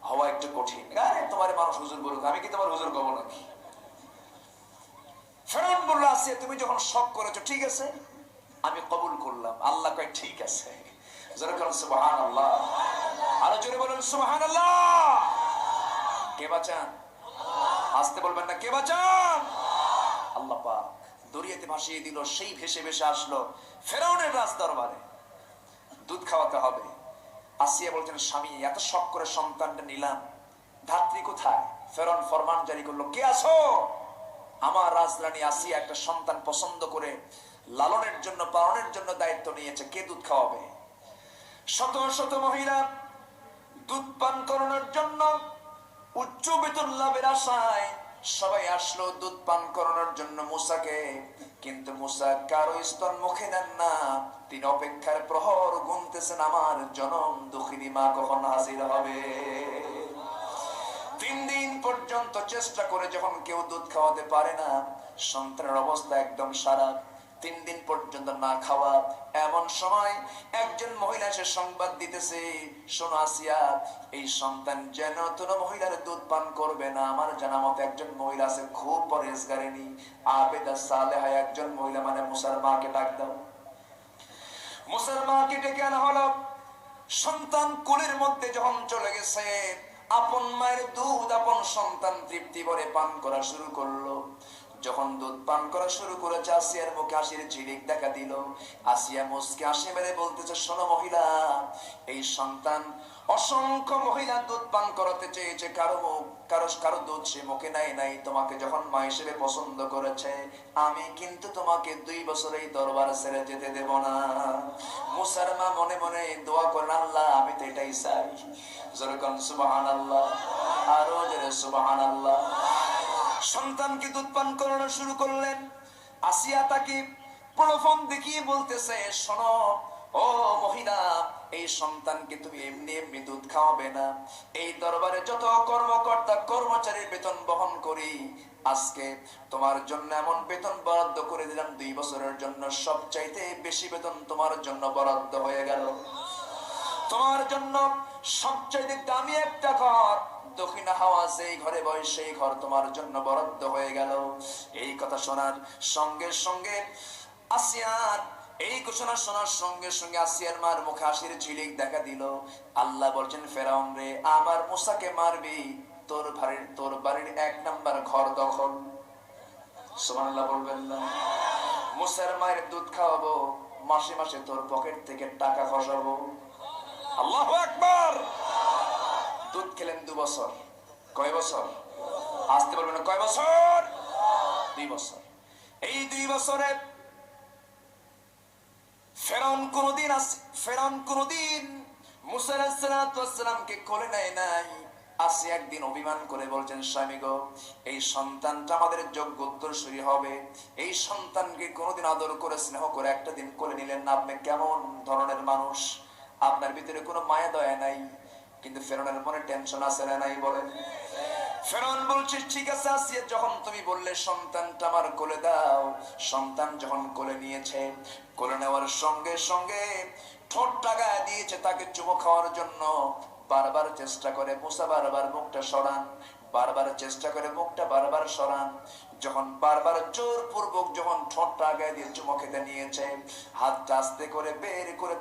হওয়া একটু কঠিন। আরে তোমার মানুষ হুজুর বলুক, আমি কি তোমার হুজুর কব নাকি? ফেরাউন বলল, আসিয়া, তুমি যখন শক করেছো, ঠিক আছে, আমি কবুল করলাম। আল্লাহ কয়, ঠিক আছে। জোরে বলুন সুবহানাল্লাহ। আরো জোরে বলুন সুবহানাল্লাহ। কে বাঁচান? আসতে বলবেন না, কে বাঁচান? আল্লাহ পাক দরিয়াতে ভাসিয়ে দিল। সেই ভেসে ভেসে আসলো ফেরাউনের রাজ দরবারে। দুধ খাওয়াতে হবে। আসিয়া বলছেন, স্বামী, এত শখ করে সন্তানটা নিলাম, ধাত্রী কোথায়? ফেরাউন ফরমান জারি করলো, কে আছো? আমার রাজরানী আসিয়া একটা সন্তান পছন্দ করে লালনের জন্য, পালনের জন্য দায়িত্ব নিয়েছে, কে দুধ খাওয়াবে? শত শত মহিলা দুধ পান করানোর জন্য উচ্চ বেতন লাভের আশায় সবাই আসলো দুধ পান করানোর জন্য মুসাকে। কিন্তু মুসা কারো স্তন মুখে নেন না। তিনি অপেক্ষার প্রহর গুনতেছেন, আমার জনম দুঃখিনী মা কখন হাজির হবে। 3 দিন পর্যন্ত চেষ্টা করে যখন কেউ দুধ খাওয়াতে পারে না, সন্তানের অবস্থা একদম খারাপ। 3 দিন পর্যন্ত না খাওয়া। এমন সময় একজন মহিলা এসে সংবাদ দিতেছে, শোনো আসিয়া, এই সন্তান যেন কোনো মহিলার দুধ পান করবে না। আমার জানা মতে একজন মহিলা আছে, খুব পরহেজগারিনী, আবেদা সালেহা একজন মহিলা, মানে মুসার মাকে ডাক দাও। মুসার মাকে ডেকে আনা হলো। সন্তান কোলের মধ্যে যখন চলে গেছে, আপন মায়ের দুধ আপন সন্তান তৃপ্তি ভরে পান করা শুরু করলো। যখন দুধ পান করা শুরু করেছে, আসিয়ার মুখে হাসির ঝিলিক দেখা দিল। আসিয়া মুসকে হাসি মেরে বলতেছে, শোনো মহিলা, এই সন্তান অসংখ্য মহিলা দুধ পান করাতে চেয়েছে, কারো দুধ সে মুখে নাই। তোমাকে যখন মা হিসেবে পছন্দ করেছে, আমি কিন্তু তোমাকে 2 বছর এই দরবার ছেড়ে যেতে দেব না। মুসার মা মনে মনে দোয়া করেন, আল্লাহ আমি তো এটাই চাই। যেরকম সুবহানাল্লাহ, আরো জোরে সুবহানাল্লাহ। সন্তানকে দুধ পান করানো শুরু করলেন। আসিয়া তাকে প্রলোভন দেখিয়ে বলতেছে, শোনো ও মহিলা, এই সন্তানকে তুমি এমনি দুধ খাওয়াবে না। এই দরবারে যত কর্মকর্তা কর্মচারীর বেতন বহন করি, আজকে তোমার জন্য এমন বেতন বরাদ্দ করে দিলাম, 2 বছরের জন্য সবচাইতে বেশি বেতন তোমার জন্য বরাদ্দ হয়ে গেল। তোমার জন্য সবচাইতে দামি একটা ঘর, দক্ষিণা হাওয়া যেই ঘরে বয় সেই ঘর তোমার জন্য বরাদ্দ হয়ে গেল। এই কথা শোনার সঙ্গে সঙ্গে আসিয়ার, এই ঘোষণা শোনার সঙ্গে সঙ্গে আসিয়ার মার মুখে হাসির ঝিলিক দেখা দিল। আল্লাহ বলছেন, ফেরাউন রে, আমার মুসাকে মারবি, তোর বাড়ির 1 নাম্বার ঘর দখল। সুবহানাল্লাহ বলবেন না? মুসার মায়ের দুধ খাওয়াবো, মাসে মাসে তোর পকেট থেকে টাকা খসাবো। আল্লাহু আকবার। দুধ খেলেন 2 বছর। কয় বছর? আসতে বলবেন কয় বছর? 2 বছর। এই 2 বছরে ফেরাউন কোনদিন মুসা আলাইহিস সালামকে কোলে নেয় নাই। আসি একদিন অভিমান করে বলছেন, স্বামী গো, এই সন্তানটা আমাদের যোগ্য উত্তরসূরি হবে। এই সন্তানকে কোনদিন আদর করে স্নেহ করে একটা দিন কোলে নিলেন না। আপনি কেমন ধরনের মানুষ? আপনার ভিতরে কোনো মায়া দয়া নাই। কিন্তু ফেরাউনের মনে টেনশন আছে না নাই বলেন? ফেরাউন বলছে, ঠিক আছে আসিয়া, যখন তুমি বললে সন্তানটা আমার কোলে দাও। সন্তান যখন কোলে নিয়েছে, কোলে নেওয়ার সঙ্গে সঙ্গে ঠোঁটটা গায়ে দিয়েছে তাকে চুমু খাওয়ার জন্য। বারবার চেষ্টা করে মুসা, বারবার মুখটা সরান, বারবার চেষ্টা করে মুখটা বারবার সরান। যখন বারবার জোরপূর্বক যখন ঠোঁটটা গায়ে দিয়ে চুমু খেতে নিয়েছে, হাতটা আস্তে করে বের করে